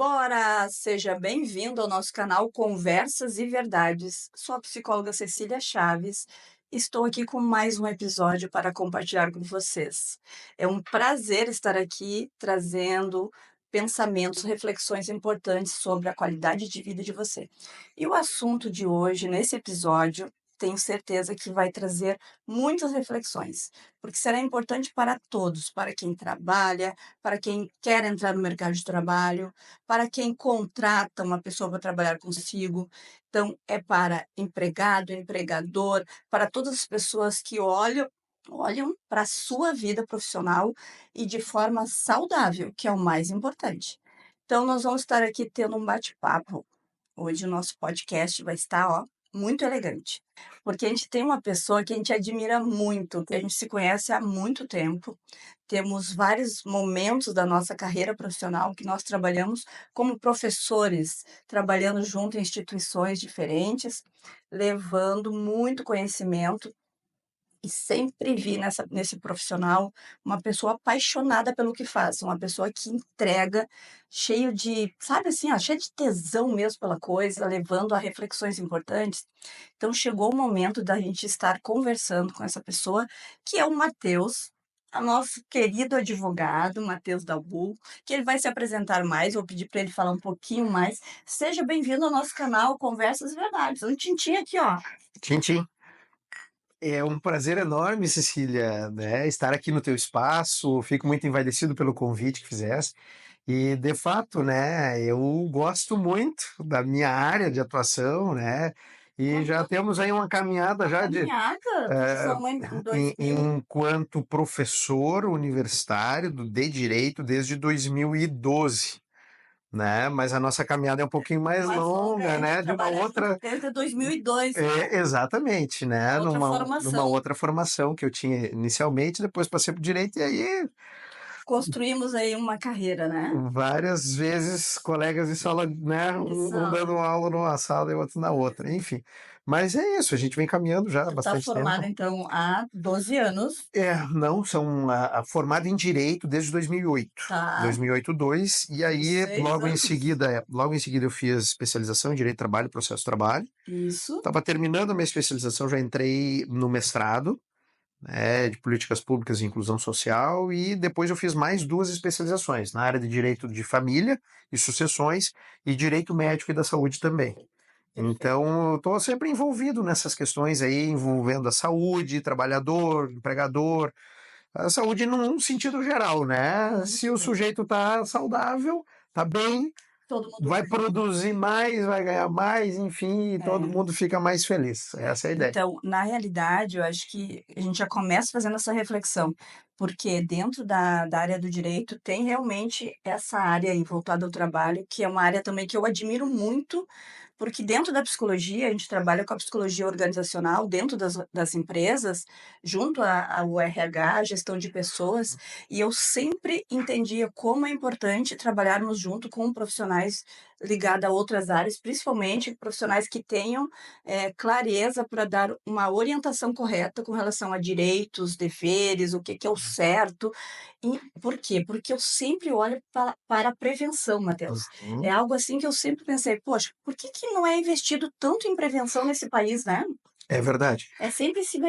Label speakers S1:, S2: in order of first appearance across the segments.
S1: Bora! Seja bem-vindo ao nosso canal Conversas e Verdades. Sou a psicóloga Cecília Chaves. Estou aqui com mais um episódio para compartilhar com vocês. É um prazer estar aqui trazendo pensamentos, reflexões importantes sobre a qualidade de vida de você. E o assunto de hoje, nesse episódio, tenho certeza que vai trazer muitas reflexões, porque será importante para todos, para quem trabalha, para quem quer entrar no mercado de trabalho, para quem contrata uma pessoa para trabalhar consigo. Então, é para empregado, empregador, para todas as pessoas que olham para a sua vida profissional e de forma saudável, que é o mais importante. Então, nós vamos estar aqui tendo um bate-papo. Hoje o nosso podcast vai estar, muito elegante, porque a gente tem uma pessoa que a gente admira muito, que a gente se conhece há muito tempo. Temos vários momentos da nossa carreira profissional que nós trabalhamos como professores, trabalhando junto em instituições diferentes, levando muito conhecimento e sempre vi nesse profissional uma pessoa apaixonada pelo que faz, uma pessoa que entrega, cheio de, sabe assim, cheio de tesão mesmo pela coisa, levando a reflexões importantes. Então chegou o momento da gente estar conversando com essa pessoa, que é o Matheus, a nosso querido advogado, Matheus Dalbu, que ele vai se apresentar mais, vou pedir para ele falar um pouquinho mais. Seja bem-vindo ao nosso canal Conversas e Verdades. Um tintim aqui, ó.
S2: Tchim, é um prazer enorme, Cecília, né, estar aqui no teu espaço. Fico muito envaidecido pelo convite que fizeste. E, de fato, né, eu gosto muito da minha área de atuação, né, e já temos aí uma caminhada
S1: Uma
S2: já de,
S1: caminhada,
S2: eh,
S1: somos em 2000.
S2: enquanto professor universitário de Direito desde 2012, né, mas a nossa caminhada é um pouquinho mais
S1: Mais longa,
S2: longa,
S1: a gente
S2: né, de uma
S1: trabalha junto
S2: outra.
S1: desde 2002,
S2: Exatamente, né,
S1: outra
S2: numa
S1: formação.
S2: outra formação que eu tinha inicialmente, depois passei para o direito e aí
S1: Construímos aí uma carreira, né.
S2: várias vezes colegas de sala, né, um
S1: Exato.
S2: dando aula numa sala e outro na outra, enfim. Mas é isso, a gente vem caminhando já há
S1: Tu tá
S2: bastante
S1: formada,
S2: tempo.
S1: então, há 12 anos,
S2: Não, são formado em direito desde 2008.
S1: tá,
S2: 2008, 2, e
S1: são
S2: aí
S1: 6 anos.
S2: logo em seguida eu fiz especialização em direito do trabalho, processo do trabalho.
S1: Isso,
S2: Estava terminando a minha especialização, já entrei no mestrado, né, de políticas públicas e inclusão social, e depois eu fiz mais duas especializações na área de direito de família e sucessões e direito médico e da saúde também.
S1: perfeito.
S2: Então, eu estou sempre envolvido nessas questões aí, envolvendo a saúde, trabalhador, empregador, a saúde num sentido geral, né? Se
S1: Muito
S2: o
S1: bem.
S2: sujeito está saudável, está bem,
S1: Todo mundo
S2: vai
S1: bem.
S2: produzir mais, vai ganhar mais, enfim, e todo
S1: É.
S2: mundo fica mais feliz. Essa é a ideia.
S1: Então, na realidade, eu acho que a gente já começa fazendo essa reflexão, porque dentro da área do direito tem realmente essa área aí voltada ao trabalho, que é uma área também que eu admiro muito, porque dentro da psicologia, a gente trabalha com a psicologia organizacional dentro das empresas, junto ao RH, a gestão de pessoas, e eu sempre entendia como é importante trabalharmos junto com profissionais ligados a outras áreas, principalmente profissionais que tenham clareza para dar uma orientação correta com relação a direitos, deveres, o que que é o certo. E por quê? Porque eu sempre olho para a prevenção, Matheus. É
S2: Uhum.
S1: algo assim que eu sempre pensei: "Poxa, por que que não é investido tanto em prevenção nesse país, né?".
S2: É verdade.
S1: É sempre em cima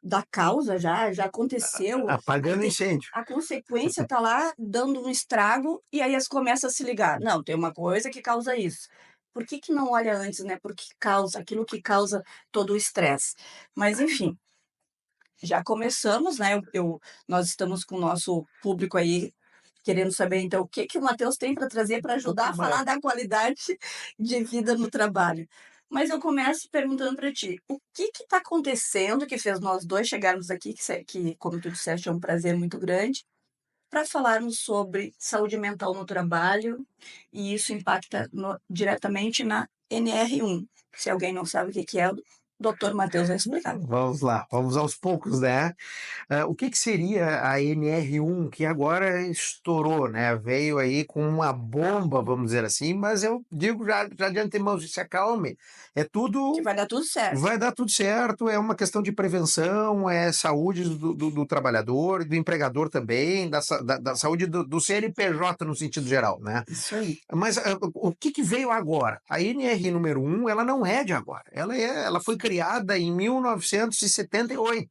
S1: da causa, já aconteceu, aí
S2: Apagando
S1: tem
S2: incêndio.
S1: a consequência está lá dando um estrago, e aí as começa a se ligar: "Não, tem uma coisa que causa isso". Por que que não olha antes, né, porque causa aquilo que causa todo o estresse. Mas enfim, já começamos, né, nós estamos com o nosso público aí querendo saber, então, o que que o Matheus tem para trazer para ajudar a falar da qualidade de vida no trabalho. Mas eu começo perguntando para ti, o que está acontecendo que fez nós 2 chegarmos aqui, que, como tu disseste, é um prazer muito grande, para falarmos sobre saúde mental no trabalho, e isso impacta diretamente na NR1. Se alguém não sabe o que que é, Doutor Matheus vai explicar.
S2: Vamos lá, vamos aos poucos, né? O que que seria a NR1 que agora estourou, né? Veio aí com uma bomba, vamos dizer assim, mas eu digo já de antemão, se acalme. É
S1: Que
S2: tudo
S1: vai dar tudo certo.
S2: Vai dar tudo certo, é uma questão de prevenção, é saúde do trabalhador, do empregador também, da saúde do CNPJ no sentido geral, né?
S1: Isso aí.
S2: Mas o que que veio agora? A NR número 1, ela não é de agora, ela foi criada em 1978.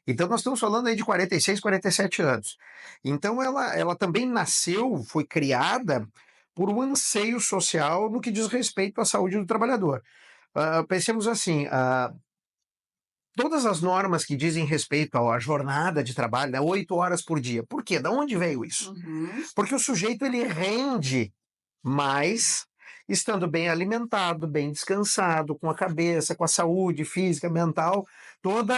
S2: Então nós estamos falando aí de 46, 47 anos. Então ela também nasceu, foi criada por um anseio social no que diz respeito à saúde do trabalhador. Pensemos assim, todas as normas que dizem respeito à jornada de trabalho, né, 8 horas por dia. Por quê? Da onde veio isso?
S1: Uhum.
S2: Porque o sujeito ele rende mais estando bem alimentado, bem descansado, com a cabeça, com a saúde física, mental, toda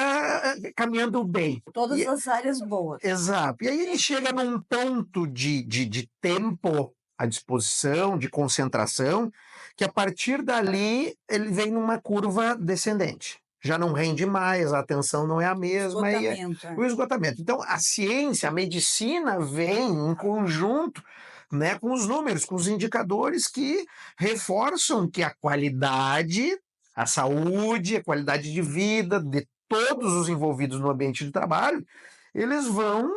S2: caminhando bem.
S1: Todas
S2: E,
S1: as áreas boas.
S2: exato. E aí ele chega num ponto de tempo à disposição, de concentração, que a partir dali ele vem numa curva descendente. Já não rende mais, a atenção não é a mesma e
S1: Esgotamento,
S2: o esgotamento. Então, a ciência, a medicina vem em conjunto, né, com os números, com os indicadores que reforçam que a qualidade, a saúde, a qualidade de vida de todos os envolvidos no ambiente de trabalho, eles vão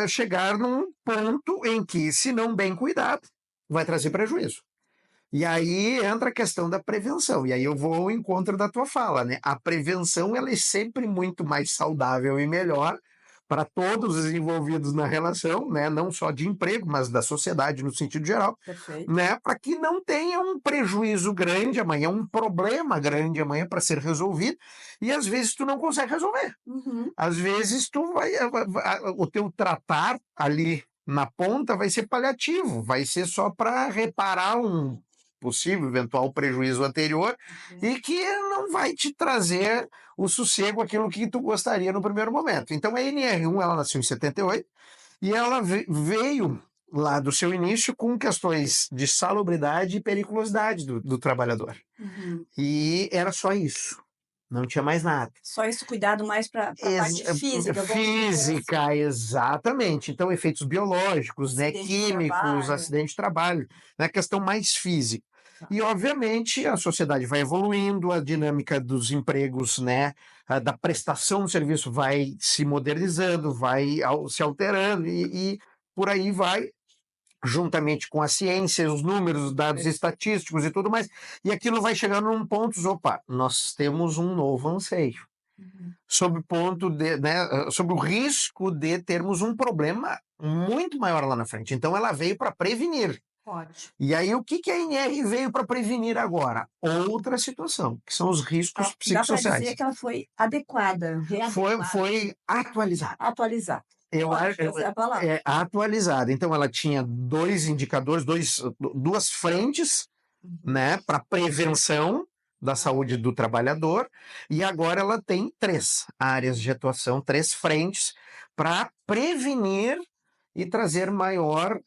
S2: chegar num ponto em que, se não bem cuidado, vai trazer prejuízo. E aí entra a questão da prevenção. E aí eu vou ao encontro da tua fala, né? A prevenção ela é sempre muito mais saudável e melhor para todos os envolvidos na relação, né? Não só de emprego, mas da sociedade no sentido geral,
S1: Perfeito.
S2: né? Para que não tenha um prejuízo grande amanhã, um problema grande amanhã para ser resolvido, e às vezes tu não consegue resolver.
S1: Uhum.
S2: Às vezes o teu tratar ali na ponta vai ser paliativo, vai ser só para reparar um possível eventual prejuízo anterior e que não vai te trazer o sossego, aquilo que tu gostaria no primeiro momento. Então a NR1 ela nasceu em 78 e ela veio lá do seu início com questões de salubridade e periculosidade do trabalhador.
S1: Uhum.
S2: E era só isso. Não tinha mais nada.
S1: Só esse cuidado mais para a parte física, vamos dizer assim.
S2: Física, exatamente. Então, efeitos biológicos, né,
S1: Acidente de
S2: químicos,
S1: trabalho.
S2: acidente de trabalho, né, questão mais física.
S1: Tá.
S2: E, obviamente, a sociedade vai evoluindo, a dinâmica dos empregos, né, da prestação do serviço vai se modernizando, vai se alterando e por aí vai, juntamente com a ciência, os números, os dados estatísticos e tudo mais, e aquilo vai chegando num ponto, opa, nós temos um novo anseio
S1: Uhum.
S2: sob o ponto de, né, sobre o risco de termos um problema muito maior lá na frente. Então ela veio para prevenir.
S1: Ótimo.
S2: E aí o que que a NR veio para prevenir agora? Outra situação, que são os riscos
S1: Dá para dizer
S2: psicossociais.
S1: que ela foi adequada,
S2: Foi atualizada.
S1: atualizada.
S2: Eu acho
S1: Ótimo, essa é a palavra.
S2: atualizada. Então ela tinha dois indicadores, duas frentes,
S1: Uhum.
S2: né, para prevenção da saúde do trabalhador, e agora ela tem três áreas de atuação, três frentes para prevenir e trazer maior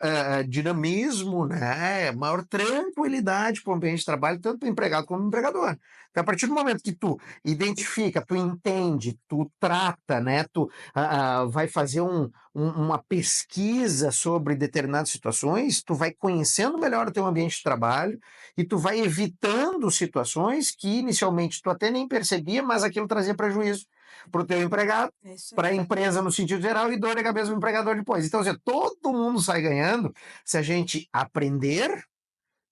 S2: dinamismo, né, maior tranquilidade para o ambiente de trabalho, tanto para o empregado como para o empregador. Então, a partir do momento que tu identifica, tu entende, tu trata, né, tu vai fazer uma pesquisa sobre determinadas situações, tu vai conhecendo melhor o teu ambiente de trabalho, e tu vai evitando situações que inicialmente tu até nem percebia, mas aquilo trazia prejuízo para o teu empregado,
S1: É isso
S2: para a
S1: aí.
S2: empresa no sentido geral e dor de cabeça do empregador depois. Então, assim, todo mundo sai ganhando se a gente aprender,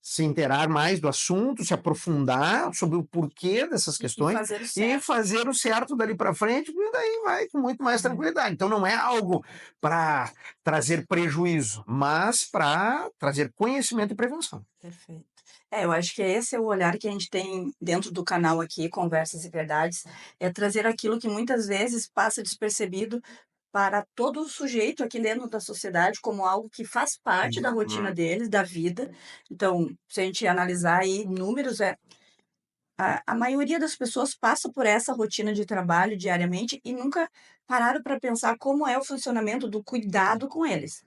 S2: se inteirar mais do assunto, se aprofundar sobre o porquê dessas
S1: E
S2: questões
S1: fazer o
S2: e
S1: certo.
S2: fazer o certo dali para frente, e daí vai com muito mais tranquilidade. Então não é algo para trazer prejuízo, mas para trazer conhecimento e prevenção.
S1: Perfeito. Eu acho que esse é o olhar que a gente tem dentro do canal aqui, Conversas e Verdades, é trazer aquilo que muitas vezes passa despercebido para todo sujeito aqui dentro da sociedade como algo que faz parte da rotina deles, da vida. Então, se a gente analisar aí números, a maioria das pessoas passa por essa rotina de trabalho diariamente e nunca pararam para pensar como é o funcionamento do cuidado com eles.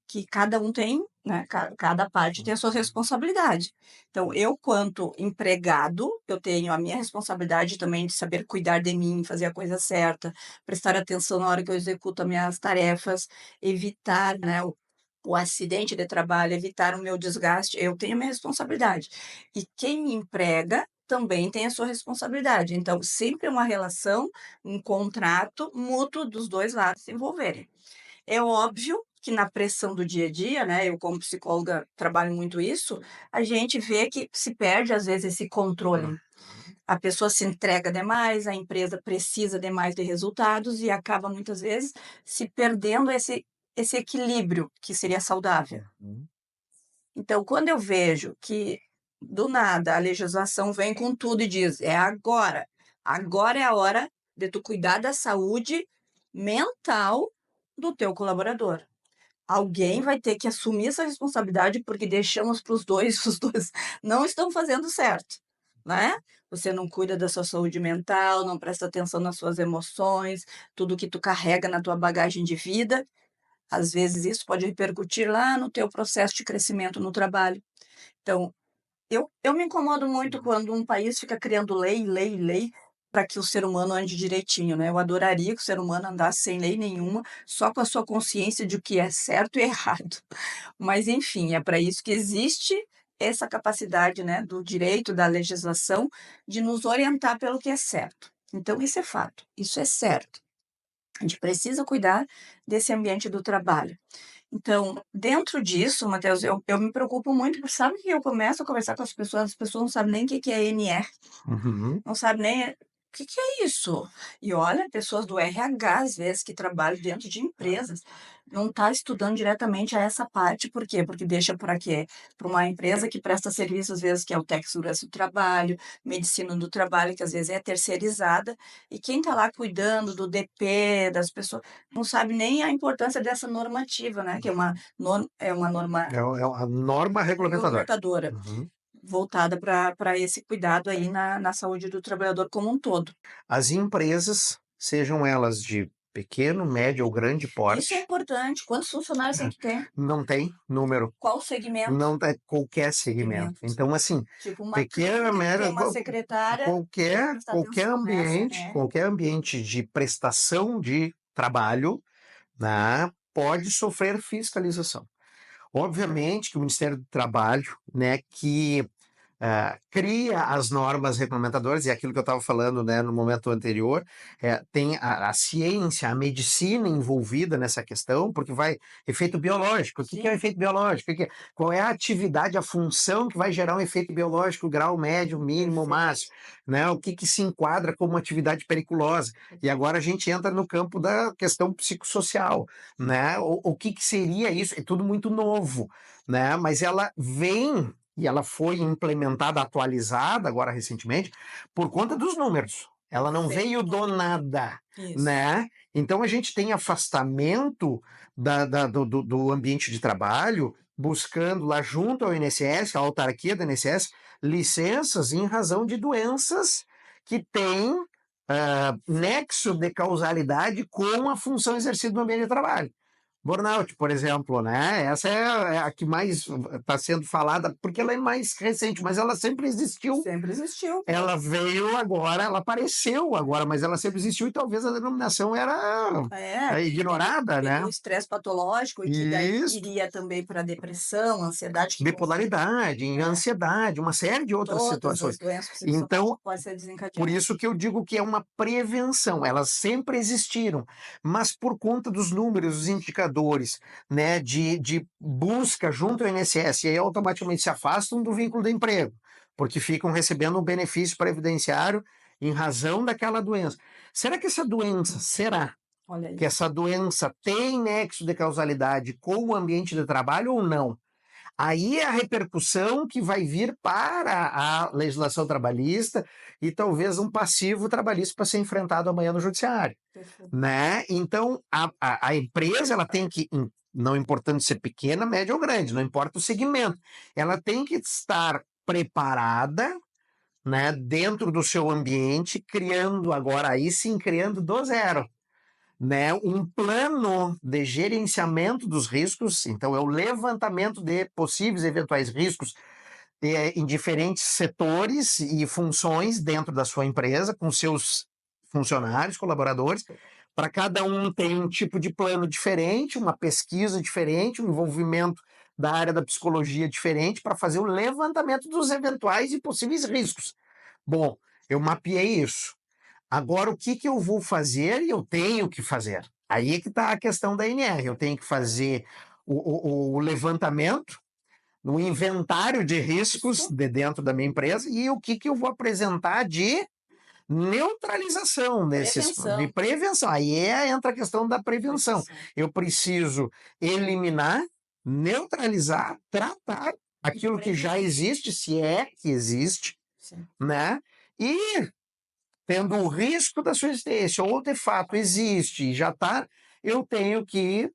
S1: Que cada um tem né, cada parte tem a sua responsabilidade. Então, eu quanto empregado, eu tenho a minha responsabilidade também de saber cuidar de mim, fazer a coisa certa, prestar atenção na hora que eu executo as minhas tarefas, evitar, né, o acidente de trabalho, evitar o meu desgaste, eu tenho a minha responsabilidade. E quem me emprega também tem a sua responsabilidade. Então, sempre é uma relação, um contrato mútuo dos 2 lados se envolverem. É óbvio que na pressão do dia a dia, né, eu como psicóloga trabalho muito isso, a gente vê que se perde às vezes esse controle. A pessoa se entrega demais, a empresa precisa demais de resultados e acaba muitas vezes se perdendo esse equilíbrio que seria saudável.
S2: Uhum.
S1: Então, quando eu vejo que do nada a legislação vem com tudo e diz: "É agora, agora é a hora de tu cuidar da saúde mental do teu colaborador". Alguém vai ter que assumir essa responsabilidade, porque deixamos para os 2, os 2 não estão fazendo certo, né. Você não cuida da sua saúde mental, não presta atenção nas suas emoções, tudo que tu carrega na tua bagagem de vida, às vezes isso pode repercutir lá no teu processo de crescimento no trabalho. Então, eu me incomodo muito quando um país fica criando lei, lei, lei, para que o ser humano ande direitinho, né. Eu adoraria que o ser humano andasse sem lei nenhuma, só com a sua consciência de o que é certo e errado. Mas enfim, é para isso que existe essa capacidade, né, do direito, da legislação, de nos orientar pelo que é certo. Então isso é fato, isso é certo. A gente precisa cuidar desse ambiente do trabalho. Então, dentro disso, Matheus, eu me preocupo muito, porque sabe que eu começo a conversar com as pessoas não sabem nem o que que é NR,
S2: Uhum.
S1: não sabem nem o que que é isso? E olha, pessoas do RH, às vezes, que trabalham dentro de empresas, não está estudando diretamente a essa parte, por quê? Porque deixa para quê? Para uma empresa que presta serviço, às vezes, que é o técnico de segurança do trabalho, medicina do trabalho, que às vezes é terceirizada, e quem está lá cuidando do DP, das pessoas, não sabe nem a importância dessa normativa, né? Que é uma norma
S2: É a norma regulamentadora.
S1: regulamentadora,
S2: Uhum.
S1: voltada para esse cuidado aí na saúde do trabalhador como um todo.
S2: As empresas, sejam elas de pequeno, médio ou grande
S1: Isso é
S2: porte,
S1: importante. Quantos funcionários tem que ter?
S2: não tem número,
S1: Qual segmento?
S2: não é qualquer segmento.
S1: Segmento.
S2: Então, assim,
S1: Tipo, uma
S2: pequena,
S1: clínica que tem
S2: média,
S1: uma secretária, tem que prestar atenção nessa, né?
S2: qualquer ambiente de prestação de trabalho, né, pode sofrer fiscalização. Obviamente que o Ministério do Trabalho, né, que cria as normas regulamentadoras, e aquilo que eu estava falando, né, no momento anterior, tem a ciência, a medicina envolvida nessa questão, porque vai efeito biológico. O que é o
S1: Sim,
S2: efeito biológico? Qual é a atividade, a função que vai gerar um efeito biológico, grau médio, mínimo, máximo,
S1: perfeito.
S2: né? O que se enquadra como atividade periculosa. E agora a gente entra no campo da questão psicossocial, né? O que seria isso? É tudo muito novo, né? Mas ela vem e ela foi implementada, atualizada agora recentemente, por conta dos números. Ela não veio
S1: Perfeito.
S2: do nada,
S1: Isso.
S2: né? Então a gente tem afastamento do ambiente de trabalho, buscando lá junto ao INSS, a autarquia do INSS, licenças em razão de doenças que têm nexo de causalidade com a função exercida no ambiente de trabalho. Burnout, por exemplo, né? Essa é a que mais está sendo falada, porque ela é mais recente, mas ela sempre existiu.
S1: Sempre existiu.
S2: Ela veio agora, ela apareceu agora, mas ela sempre existiu e talvez a denominação era
S1: É,
S2: ignorada,
S1: teria
S2: né?
S1: o estresse patológico e que daí
S2: Isso,
S1: iria também para depressão, ansiedade, que
S2: bipolaridade,
S1: é,
S2: ansiedade, uma série de outras
S1: todas
S2: situações.
S1: as doenças psicossomáticas
S2: Então,
S1: podem ser
S2: por
S1: desencadeadas.
S2: isso que eu digo que é uma prevenção, elas sempre existiram, mas por conta dos números, dos indicadores, né, de busca junto ao INSS, e aí automaticamente se afastam do vínculo de emprego, porque ficam recebendo um benefício previdenciário em razão daquela doença. Será
S1: Olha
S2: que
S1: aí.
S2: essa doença tem nexo de causalidade com o ambiente de trabalho ou não? Aí é a repercussão que vai vir para a legislação trabalhista e talvez um passivo trabalhista para ser enfrentado amanhã no judiciário,
S1: Perfeito.
S2: né? Então, a empresa ela tem que, não importando ser pequena, média ou grande, não importa o segmento, ela tem que estar preparada, né, dentro do seu ambiente, criando agora aí sim, criando do zero, né, um plano de gerenciamento dos riscos, então é o levantamento de possíveis eventuais riscos em diferentes setores e funções dentro da sua empresa, com seus funcionários, colaboradores. Para cada um tem um tipo de plano diferente, uma pesquisa diferente, um envolvimento da área da psicologia diferente para fazer o levantamento dos eventuais e possíveis riscos. Bom, eu mapeei isso. Agora, o que eu vou fazer e eu tenho que fazer? Aí é que está a questão da NR. Eu tenho que fazer o levantamento, no inventário de riscos de dentro da minha empresa e o que eu vou apresentar de neutralização de
S1: Prevenção.
S2: prevenção. Aí entra a questão da prevenção. Eu preciso eliminar, neutralizar, tratar aquilo que já existe, se é que existe,
S1: Sim.
S2: né? E tendo o risco da sua existência, ou de fato existe e já está, eu tenho que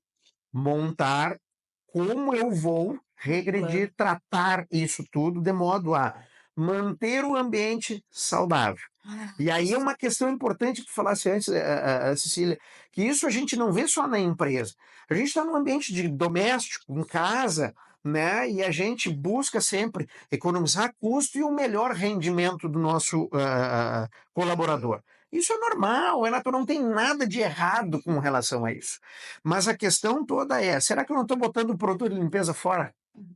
S2: montar como eu vou regredir, tratar isso tudo de modo a manter o ambiente saudável. E aí é uma questão importante que tu falasse antes, Cecília, que isso a gente não vê só na empresa. A gente está num ambiente doméstico, em casa, né? E a gente busca sempre economizar custo e o melhor rendimento do nosso colaborador. Isso é normal, é natural, não tem nada de errado com relação a isso. Mas a questão toda é, será que eu não estou botando o produto de limpeza fora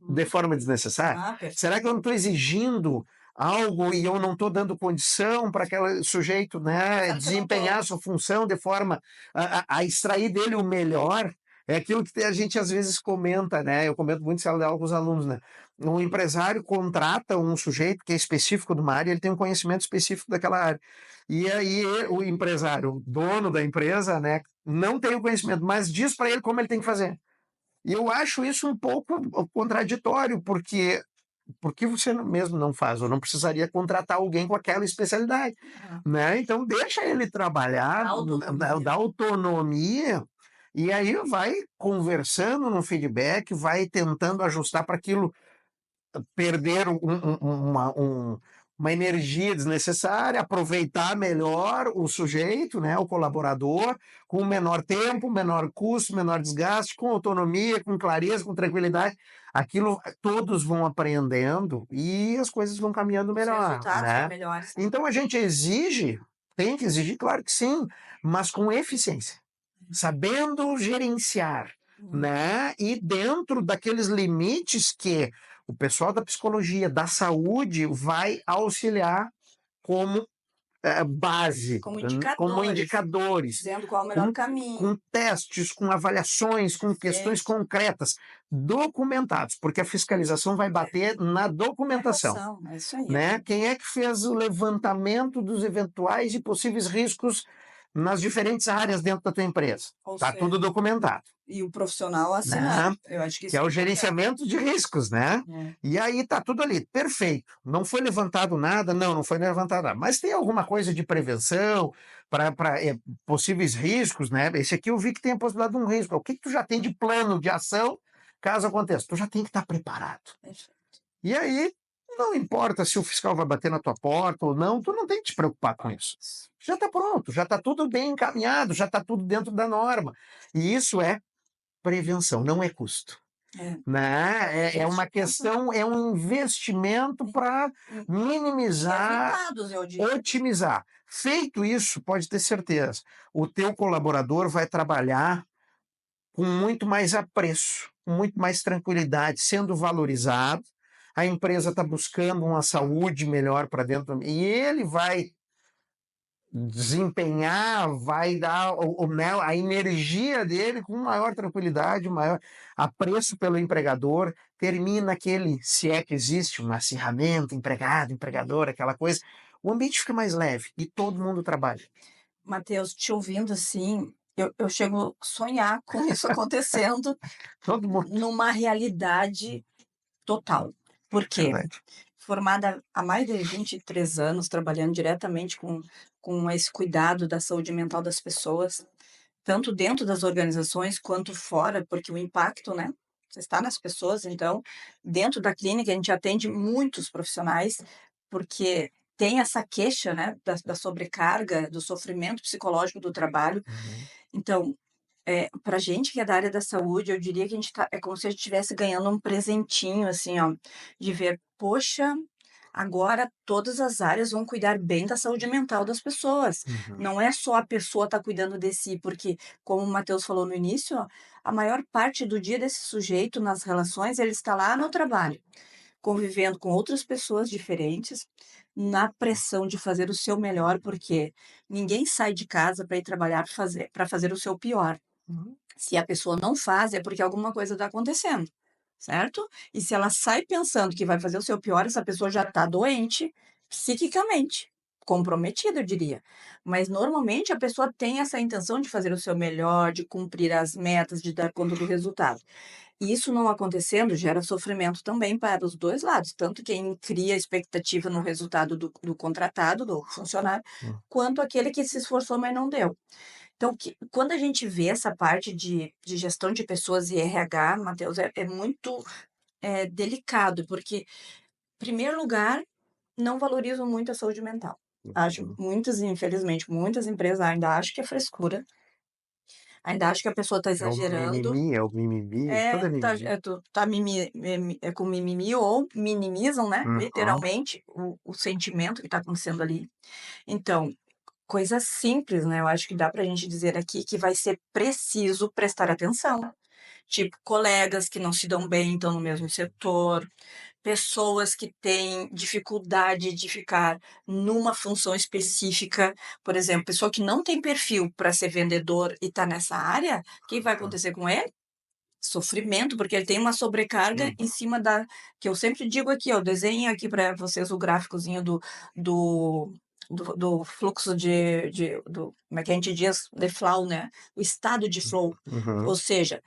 S2: de forma desnecessária? Será que eu não estou exigindo algo e eu não estou dando condição para aquele sujeito, né, desempenhar a sua função de forma a extrair dele o melhor? É aquilo que a gente às vezes comenta, né? Eu comento muito em sala de aula com os alunos, né? Um empresário contrata um sujeito que é específico de uma área, ele tem um conhecimento específico daquela área. E aí o empresário, o dono da empresa, né, não tem o conhecimento, mas diz para ele como ele tem que fazer. E eu acho isso um pouco contraditório, porque você mesmo não faz, ou não precisaria contratar alguém com aquela especialidade, né? Então deixa ele trabalhar, dá autonomia, e aí vai conversando no feedback, vai tentando ajustar para aquilo perder uma energia desnecessária, aproveitar melhor o sujeito, né, o colaborador, com menor tempo, menor custo, menor desgaste, com autonomia, com clareza, com tranquilidade. Aquilo todos vão aprendendo e as coisas vão caminhando melhor, né? Então a gente exige, tem que exigir, claro que sim, mas com eficiência, sabendo gerenciar, né? E dentro daqueles limites que o pessoal da psicologia, da saúde, vai auxiliar como base, como indicadores,
S1: dizendo qual é o melhor caminho.
S2: Com testes, com avaliações, com questões concretas, documentados, porque a fiscalização vai bater na documentação.
S1: É isso aí.
S2: Né? Quem é que fez o levantamento dos eventuais e possíveis riscos nas diferentes áreas dentro da tua empresa? Está tudo documentado.
S1: E o profissional assinando. Eu acho que isso
S2: é o gerenciamento de riscos, né? E aí tá tudo ali, perfeito. Não foi levantado nada? Não foi levantado nada. Mas tem alguma coisa de prevenção para possíveis riscos, né? Esse aqui eu vi que tem a possibilidade de um risco. O que tu já tem de plano de ação caso aconteça? Tu já tem que estar preparado. E aí, não importa se o fiscal vai bater na tua porta ou não, tu não tem que te preocupar com isso. Já está pronto, já está tudo bem encaminhado, já está tudo dentro da norma. E isso é prevenção, não é custo. Né? É uma questão, é um investimento para minimizar, otimizar. Feito isso, pode ter certeza, o teu colaborador vai trabalhar com muito mais apreço, com muito mais tranquilidade, sendo valorizado. A empresa está buscando uma saúde melhor para dentro, e ele vai desempenhar, vai dar a energia dele com maior tranquilidade, maior apreço pelo empregador, termina aquele, se é que existe, um acirramento, empregado, empregador, aquela coisa, o ambiente fica mais leve e todo mundo trabalha.
S1: Matheus, te ouvindo assim, eu chego a sonhar com isso acontecendo numa realidade total. Por quê? Formada há mais de 23 anos, trabalhando diretamente com esse cuidado da saúde mental das pessoas, tanto dentro das organizações quanto fora, porque o impacto, né, está nas pessoas. Então, dentro da clínica, a gente atende muitos profissionais, porque tem essa queixa, né, da sobrecarga, do sofrimento psicológico do trabalho.
S2: Uhum.
S1: Então, pra gente que é da área da saúde, eu diria que a gente é como se a gente estivesse ganhando um presentinho, assim, ó, de ver: "Poxa, agora todas as áreas vão cuidar bem da saúde mental das pessoas".
S2: Uhum.
S1: Não é só a pessoa estar cuidando de si, porque, como o Matheus falou no início, ó, a maior parte do dia desse sujeito nas relações, ele está lá no trabalho, convivendo com outras pessoas diferentes, na pressão de fazer o seu melhor, porque ninguém sai de casa para ir trabalhar para fazer o seu pior.
S2: Uhum.
S1: Se a pessoa não faz, é porque alguma coisa está acontecendo, certo? E se ela sai pensando que vai fazer o seu pior, essa pessoa já está doente psiquicamente, comprometida, eu diria. Mas normalmente a pessoa tem essa intenção de fazer o seu melhor, de cumprir as metas, de dar conta do resultado. E isso não acontecendo gera sofrimento também para os dois lados, tanto quem cria expectativa no resultado do contratado, do funcionário,
S2: Hum.
S1: quanto aquele que se esforçou, mas não deu. Então, quando a gente vê essa parte de gestão de pessoas e RH, Matheus, é muito delicado, porque, em primeiro lugar, não valorizam muito a saúde mental. Acho,
S2: Uhum.
S1: muitas, infelizmente, muitas empresas ainda acham que é frescura, ainda acham que a pessoa está exagerando.
S2: É o mimimi,
S1: É,
S2: tudo é
S1: tá,
S2: mimimi.
S1: tu tá com mimimi ou minimizam, né,
S2: Uhum.
S1: literalmente, o sentimento que está acontecendo ali. Então, coisas simples, né, eu acho que dá pra gente dizer aqui que vai ser preciso prestar atenção. Tipo, colegas que não se dão bem, estão no mesmo setor, pessoas que têm dificuldade de ficar numa função específica. Por exemplo, pessoa que não tem perfil para ser vendedor e está nessa área, o que vai acontecer com ele? Sofrimento, porque ele tem uma sobrecarga
S2: Uhum.
S1: em cima da, que eu sempre digo aqui, ó, desenho aqui para vocês o gráficozinho do do fluxo como é que a gente diz? De flow, né, o estado de flow. Ou
S2: Uhum.
S1: seja,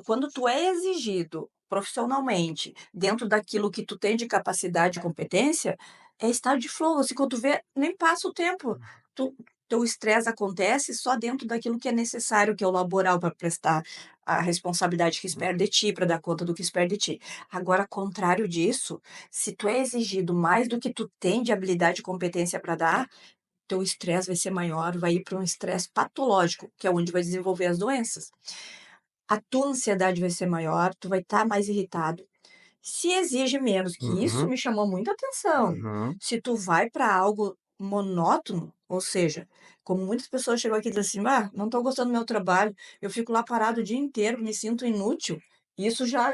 S1: quando tu é exigido profissionalmente, dentro daquilo que tu tem de capacidade e competência, é estado de flow, assim, quando tu vê, nem passa o tempo. Tu Teu estresse acontece só dentro daquilo que é necessário, que é o laboral para prestar a responsabilidade que espera de ti, para dar conta do que espera de ti. Agora, contrário disso, se tu é exigido mais do que tu tem de habilidade e competência para dar, teu estresse vai ser maior, vai ir para um estresse patológico, que é onde vai desenvolver as doenças. A tua ansiedade vai ser maior, tu vai estar mais irritado. Se exige menos, que isso
S2: Uhum.
S1: me chamou muita atenção.
S2: Uhum.
S1: Se tu vai para algo monótono, ou seja, como muitas pessoas chegam aqui e dizem assim: "Ah, não estou gostando do meu trabalho, eu fico lá parado o dia inteiro, me sinto inútil". Isso já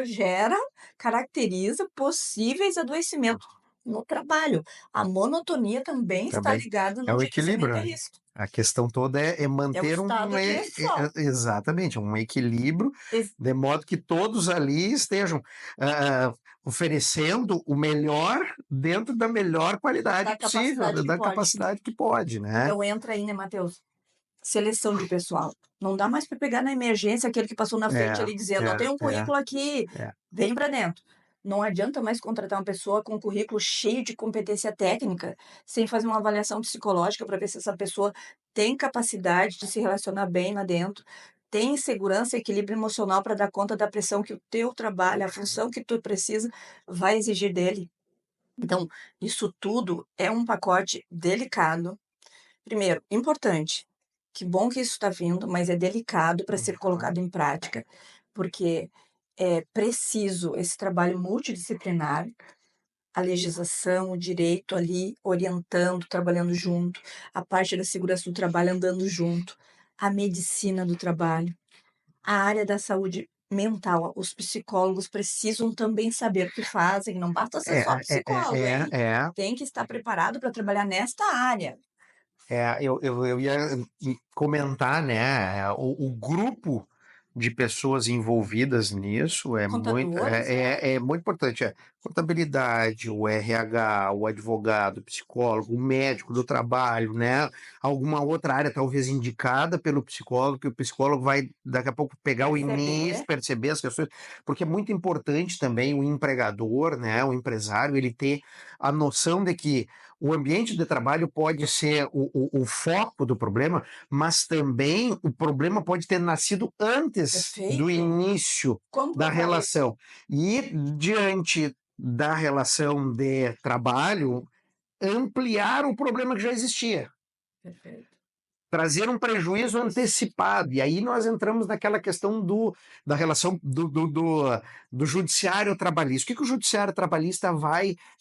S1: caracteriza possíveis adoecimentos no trabalho. A monotonia também está
S2: Também
S1: ligada
S2: é
S1: no
S2: o
S1: gerenciamento
S2: equilíbrio,
S1: de
S2: né.
S1: risco.
S2: A questão toda é
S1: É o
S2: manter
S1: estado de flow.
S2: exatamente, um equilíbrio,
S1: Ex
S2: de modo que todos ali estejam, oferecendo o melhor dentro da melhor qualidade
S1: Da
S2: possível,
S1: capacidade que
S2: da
S1: pode.
S2: capacidade que pode, né.
S1: Então entra aí, né, Matheus, seleção de pessoal. Não dá mais para pegar na emergência aquele que passou na frente
S2: É,
S1: ali dizendo: "Ó,
S2: é,
S1: tem um
S2: é,
S1: currículo aqui,
S2: é.
S1: vem para dentro". Não adianta mais contratar uma pessoa com um currículo cheio de competência técnica, sem fazer uma avaliação psicológica para ver se essa pessoa tem capacidade de se relacionar bem lá dentro, tem segurança e equilíbrio emocional para dar conta da pressão que o teu trabalho, a função que tu precisa, vai exigir dele. Então, isso tudo é um pacote delicado. Primeiro, importante, que bom que isso está vindo, mas é delicado para ser
S2: Uhum.
S1: colocado em prática, porque é preciso esse trabalho multidisciplinar, a legislação, o direito ali orientando, trabalhando junto, a parte da segurança do trabalho andando junto, a medicina do trabalho, a área da saúde mental, os psicólogos precisam também saber o que fazem, não basta ser
S2: É,
S1: só
S2: é, é,
S1: psicólogo,
S2: é,
S1: hein?
S2: é.
S1: Tem que estar preparado para trabalhar nesta área.
S2: Eu ia comentar, né? O grupo de pessoas envolvidas nisso
S1: Contadores,
S2: é muito importante. É contabilidade, o RH, o advogado, o psicólogo, o médico do trabalho, né? Alguma outra área talvez indicada pelo psicólogo, que o psicólogo vai daqui a pouco pegar o início,
S1: perceber.
S2: perceber as questões, porque é muito importante também o empregador, né? O empresário, ele ter a noção de que o ambiente de trabalho pode ser o foco do problema, mas também o problema pode ter nascido antes do
S1: Perfeito.
S2: início
S1: Como
S2: da
S1: provar isso?
S2: relação. E diante da relação de trabalho, ampliar o problema que já existia.
S1: Perfeito.
S2: Trazer um prejuízo antecipado. E aí nós entramos naquela questão da relação do judiciário trabalhista. O que o judiciário trabalhista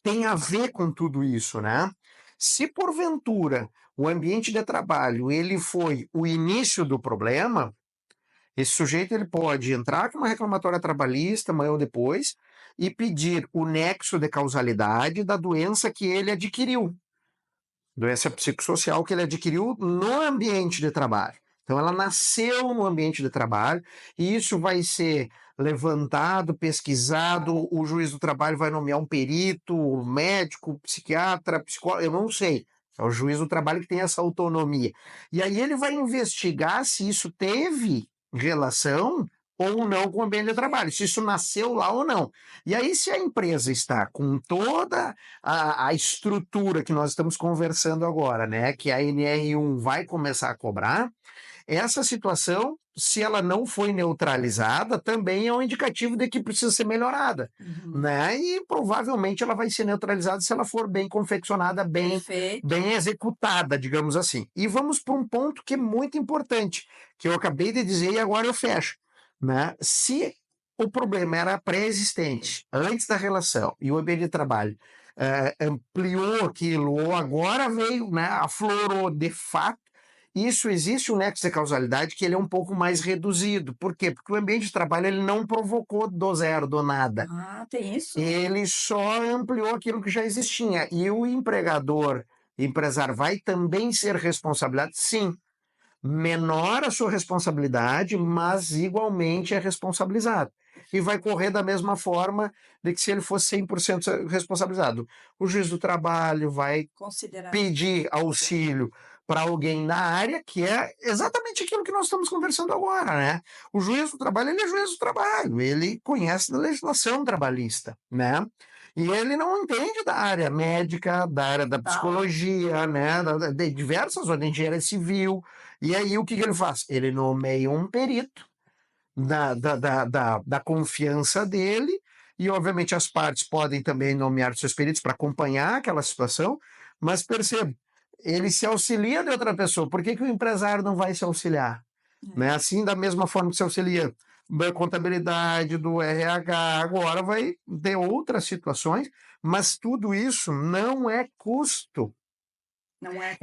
S2: tem a ver com tudo isso, né? Se porventura o ambiente de trabalho ele foi o início do problema, esse sujeito ele pode entrar com uma reclamatória trabalhista amanhã ou depois e pedir o nexo de causalidade da doença que ele adquiriu, doença psicossocial que ele adquiriu no ambiente de trabalho. Então, ela nasceu no ambiente de trabalho e isso vai ser levantado, pesquisado. O juiz do trabalho vai nomear um perito, um médico, psiquiatra, psicólogo, eu não sei. É o juiz do trabalho que tem essa autonomia. E aí ele vai investigar se isso teve relação ou não com o ambiente de trabalho, se isso nasceu lá ou não. E aí, se a empresa está com toda a estrutura que nós estamos conversando agora, né, que a NR1 vai começar a cobrar, essa situação, se ela não foi neutralizada, também é um indicativo de que precisa ser melhorada,
S1: Uhum.
S2: né? E provavelmente ela vai ser neutralizada se ela for bem confeccionada,
S1: Perfeito.
S2: bem executada, digamos assim. E vamos para um ponto que é muito importante, que eu acabei de dizer e agora eu fecho, né? Se o problema era pré-existente, antes da relação, e o ambiente de trabalho ampliou aquilo, ou agora veio, né, aflorou de fato, isso existe um nexo de causalidade que ele é um pouco mais reduzido. Por quê? Porque o ambiente de trabalho ele não provocou do zero, do nada.
S1: Ah, tem isso?
S2: Ele só ampliou aquilo que já existia. E o empresário vai também ser responsabilizado? Sim. Menor a sua responsabilidade, mas igualmente é responsabilizado. E vai correr da mesma forma de que se ele fosse 100% responsabilizado. O juiz do trabalho vai
S1: Considerar.
S2: pedir auxílio para alguém na área, que é exatamente aquilo que nós estamos conversando agora, né? O juiz do trabalho, ele é juiz do trabalho, ele conhece da legislação trabalhista, né? E ele não entende da área médica, da área da
S1: Tal.
S2: psicologia, né? De diversas ordens, de engenharia civil. E aí o que ele faz? Ele nomeia um perito da confiança dele, e obviamente as partes podem também nomear seus peritos para acompanhar aquela situação, mas perceba, ele se auxilia de outra pessoa. Por que que o empresário não vai se auxiliar? Né?
S1: É.
S2: Assim, da mesma forma que se auxilia da contabilidade, do RH, agora vai ter outras situações, mas tudo isso não é custo.
S1: Não é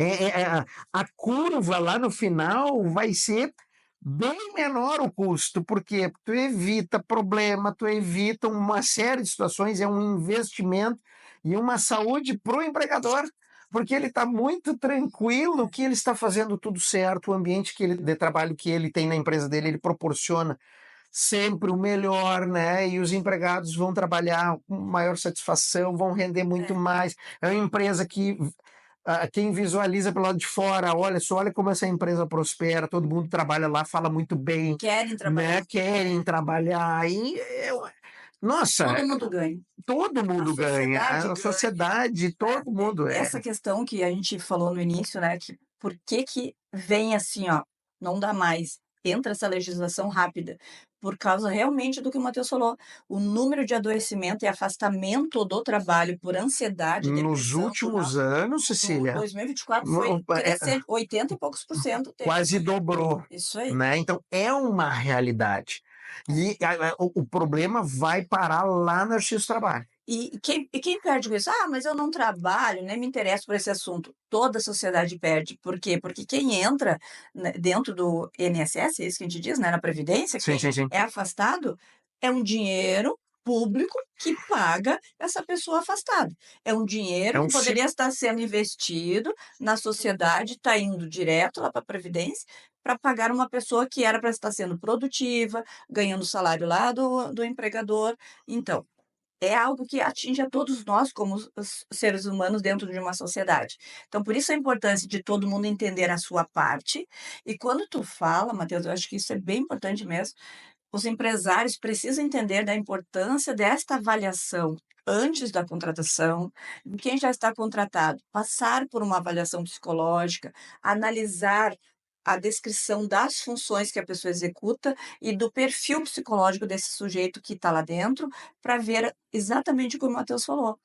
S2: A curva lá no final vai ser bem menor o custo, porque tu evita problema, tu evita uma série de situações, é um investimento e uma saúde para o empregador, porque ele está muito tranquilo que ele está fazendo tudo certo, o ambiente de trabalho que ele tem na empresa dele, ele proporciona sempre o melhor, né? E os empregados vão trabalhar com maior satisfação, vão render muito
S1: é.
S2: mais. É uma empresa que quem visualiza pelo lado de fora, olha só, olha como essa empresa prospera, todo mundo trabalha lá, fala muito bem,
S1: Querem
S2: né?
S1: trabalhar.
S2: Querem trabalhar. Nossa,
S1: Todo mundo ganha.
S2: todo
S1: A
S2: mundo ganha,
S1: sociedade
S2: a
S1: ganha,
S2: sociedade,
S1: né.
S2: todo mundo é.
S1: Essa questão que a gente falou no início, né, que por que vem assim, ó, não dá mais, entra essa legislação rápida, por causa realmente do que o Matheus falou, o número de adoecimento e afastamento do trabalho por ansiedade,
S2: Nos
S1: depressão, burnout,
S2: últimos anos,
S1: no
S2: Cecília,
S1: 2024 foi
S2: no- é,
S1: crescente, 80 e poucos por cento teve.
S2: quase dobrou,
S1: Isso aí.
S2: né? Então é uma realidade.
S1: É.
S2: E o problema vai parar lá na Justiça do Trabalho.
S1: E quem perde com isso? "Ah, mas eu não trabalho, nem me interesso por esse assunto". Toda a sociedade perde. Por quê? Porque quem entra, né, dentro do INSS, é isso que a gente diz, né, na previdência,
S2: Sim,
S1: quem
S2: sim, sim.
S1: é afastado, é um dinheiro público que paga essa pessoa afastada. É um
S2: É
S1: dinheiro
S2: um
S1: que
S2: ciclo.
S1: poderia estar sendo investido na sociedade, está indo direto lá para a previdência, para pagar uma pessoa que era para estar sendo produtiva, ganhando o salário lá do empregador. Então, é algo que atinge a todos nós como os seres humanos dentro de uma sociedade. Então, por isso a importância de todo mundo entender a sua parte. E quando tu fala, Matheus, eu acho que isso é bem importante mesmo, os empresários precisam entender da importância desta avaliação antes da contratação, de quem já está contratado, passar por uma avaliação psicológica, analisar a descrição das funções que a pessoa executa e do perfil psicológico desse sujeito que está lá dentro, para ver exatamente o que o Matheus falou.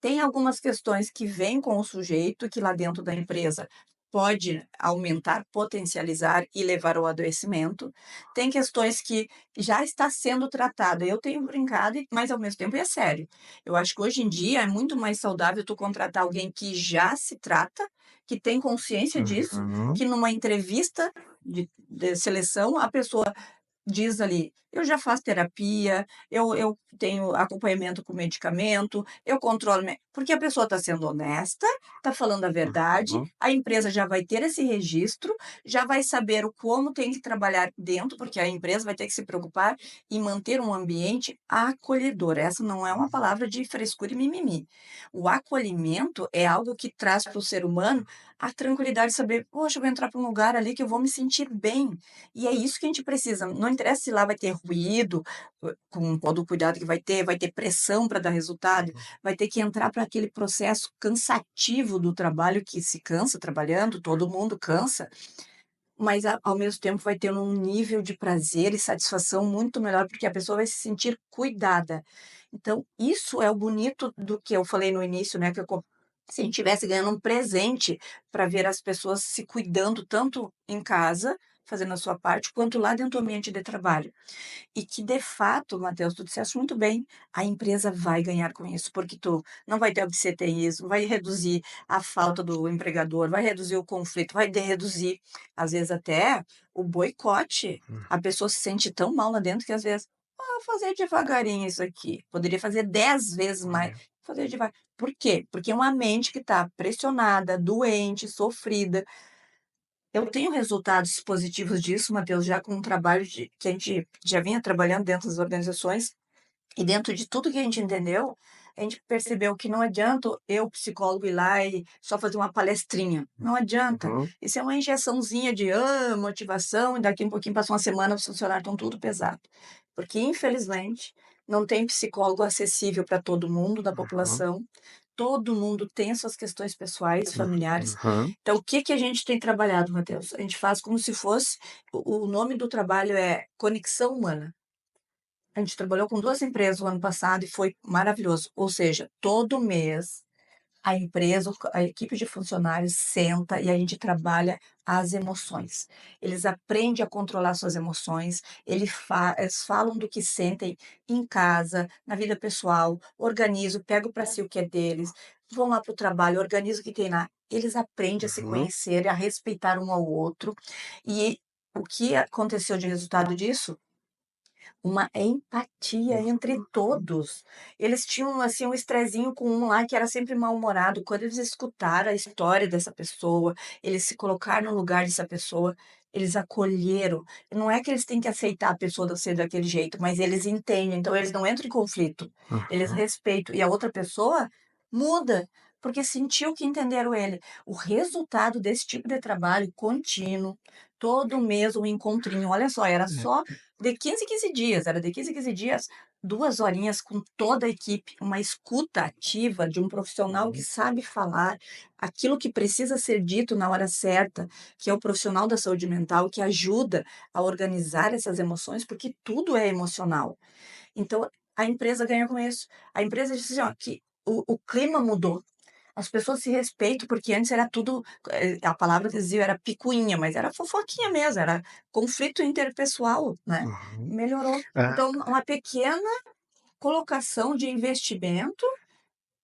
S1: Tem algumas questões que vêm com o sujeito, que lá dentro da empresa pode aumentar, potencializar e levar ao adoecimento. Tem questões que já está sendo tratada. Eu tenho brincado, mas ao mesmo tempo é sério. Eu acho que hoje em dia é muito mais saudável tu contratar alguém que já se trata, que tem consciência disso,
S2: Uhum.
S1: que numa entrevista de seleção a pessoa diz ali: "Eu já faço terapia, eu tenho acompanhamento com medicamento, eu controlo me", porque a pessoa está sendo honesta, está falando a verdade,
S2: Uhum.
S1: a empresa já vai ter esse registro, já vai saber o como tem que trabalhar dentro, porque a empresa vai ter que se preocupar em manter um ambiente acolhedor. Essa não é uma palavra de frescura e mimimi. O acolhimento é algo que traz para o ser humano a tranquilidade de saber: "Poxa, eu vou entrar para um lugar ali que eu vou me sentir bem". E é isso que a gente precisa, não interessa se lá vai ter ruído, com todo o cuidado que vai ter pressão para dar resultado, vai ter que entrar para aquele processo cansativo do trabalho que se cansa trabalhando, todo mundo cansa, mas ao mesmo tempo vai ter um nível de prazer e satisfação muito melhor, porque a pessoa vai se sentir cuidada. Então, isso é o bonito do que eu falei no início, né, que eu se a gente estivesse ganhando um presente para ver as pessoas se cuidando tanto em casa, fazendo a sua parte, quanto lá dentro do ambiente de trabalho. E que de fato, Matheus, tu disseste muito bem, a empresa vai ganhar com isso, porque tu não vai ter absenteísmo, vai reduzir a falta do empregador, vai reduzir o conflito, vai reduzir, às vezes, até o boicote. A pessoa se sente tão mal lá dentro que às vezes, fazer devagarinho isso aqui, poderia fazer 10 vezes mais,
S2: É.
S1: fazer devagar. Por quê? Porque é uma mente que está pressionada, doente, sofrida. Eu tenho resultados positivos disso, Matheus, já com um trabalho que a gente já vinha trabalhando dentro das organizações, e dentro de tudo que a gente entendeu, a gente percebeu que não adianta eu, psicólogo, ir lá e só fazer uma palestrinha. Não adianta.
S2: Uhum.
S1: Isso é uma injeçãozinha de motivação, e daqui um pouquinho, passa uma semana, os funcionários estão tudo pesado. Porque, infelizmente, não tem psicólogo acessível para todo mundo da
S2: Uhum.
S1: população. Todo mundo tem as suas questões pessoais, familiares.
S2: Uhum.
S1: Então, o que que a gente tem trabalhado, Matheus? A gente faz como se fosse, o nome do trabalho é Conexão Humana. A gente trabalhou com 2 empresas o ano passado e foi maravilhoso. Ou seja, todo mês a empresa, a equipe de funcionários senta e a gente trabalha as emoções. Eles aprendem a controlar suas emoções, eles falam do que sentem em casa, na vida pessoal, organizam, pegam para si o que é deles, vão lá para o trabalho, organizam o que tem lá. Eles aprendem a se
S2: Uhum.
S1: conhecer, a respeitar um ao outro. E o que aconteceu de resultado disso? Uma empatia entre
S2: Uhum.
S1: todos. Eles tinham, assim, um estresinho com um lá que era sempre mal-humorado. Quando eles escutaram a história dessa pessoa, eles se colocaram no lugar dessa pessoa, eles acolheram. Não é que eles têm que aceitar a pessoa ser daquele jeito, mas eles entendem, então eles não entram em conflito. Eles
S2: Uhum.
S1: respeitam. E a outra pessoa muda, porque sentiu que entenderam ele. O resultado desse tipo de trabalho contínuo, todo mês um encontrinho, olha só, era só de 15 em 15 dias, era de 15 em 15 dias, 2 horinhas com toda a equipe, uma escuta ativa de um profissional que
S2: Uhum.
S1: sabe falar aquilo que precisa ser dito na hora certa, que é o profissional da saúde mental, que ajuda a organizar essas emoções, porque tudo é emocional. Então, a empresa ganha com isso. A empresa disse assim, ó, que o clima mudou. As pessoas se respeitam, porque antes era tudo, a palavra que dizia era picuinha, mas era fofoquinha mesmo, era conflito interpessoal, né.
S2: Uhum.
S1: Melhorou.
S2: Ah,
S1: Então, uma pequena colocação de investimento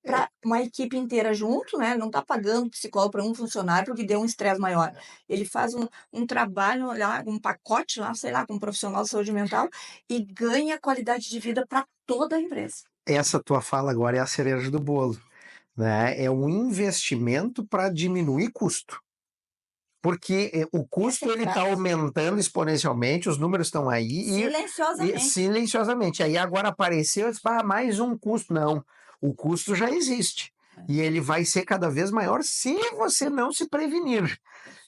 S2: é,
S1: para uma equipe inteira junto, né, não está pagando psicólogo para um funcionário porque deu um estresse maior. Ele faz um trabalho lá, um pacote lá, sei lá, com um profissional de saúde mental e ganha qualidade de vida para toda a empresa.
S2: essa tua fala agora é a cereja do bolo, né? É um investimento para diminuir custo. Porque o
S1: Essa
S2: custo
S1: é
S2: ele está
S1: prática.
S2: aumentando exponencialmente, os números estão aí e
S1: Silenciosamente.
S2: silenciosamente. Aí agora apareceu, eu disse, mais um custo. Não, o custo já existe. E ele vai ser cada vez maior se você não se prevenir.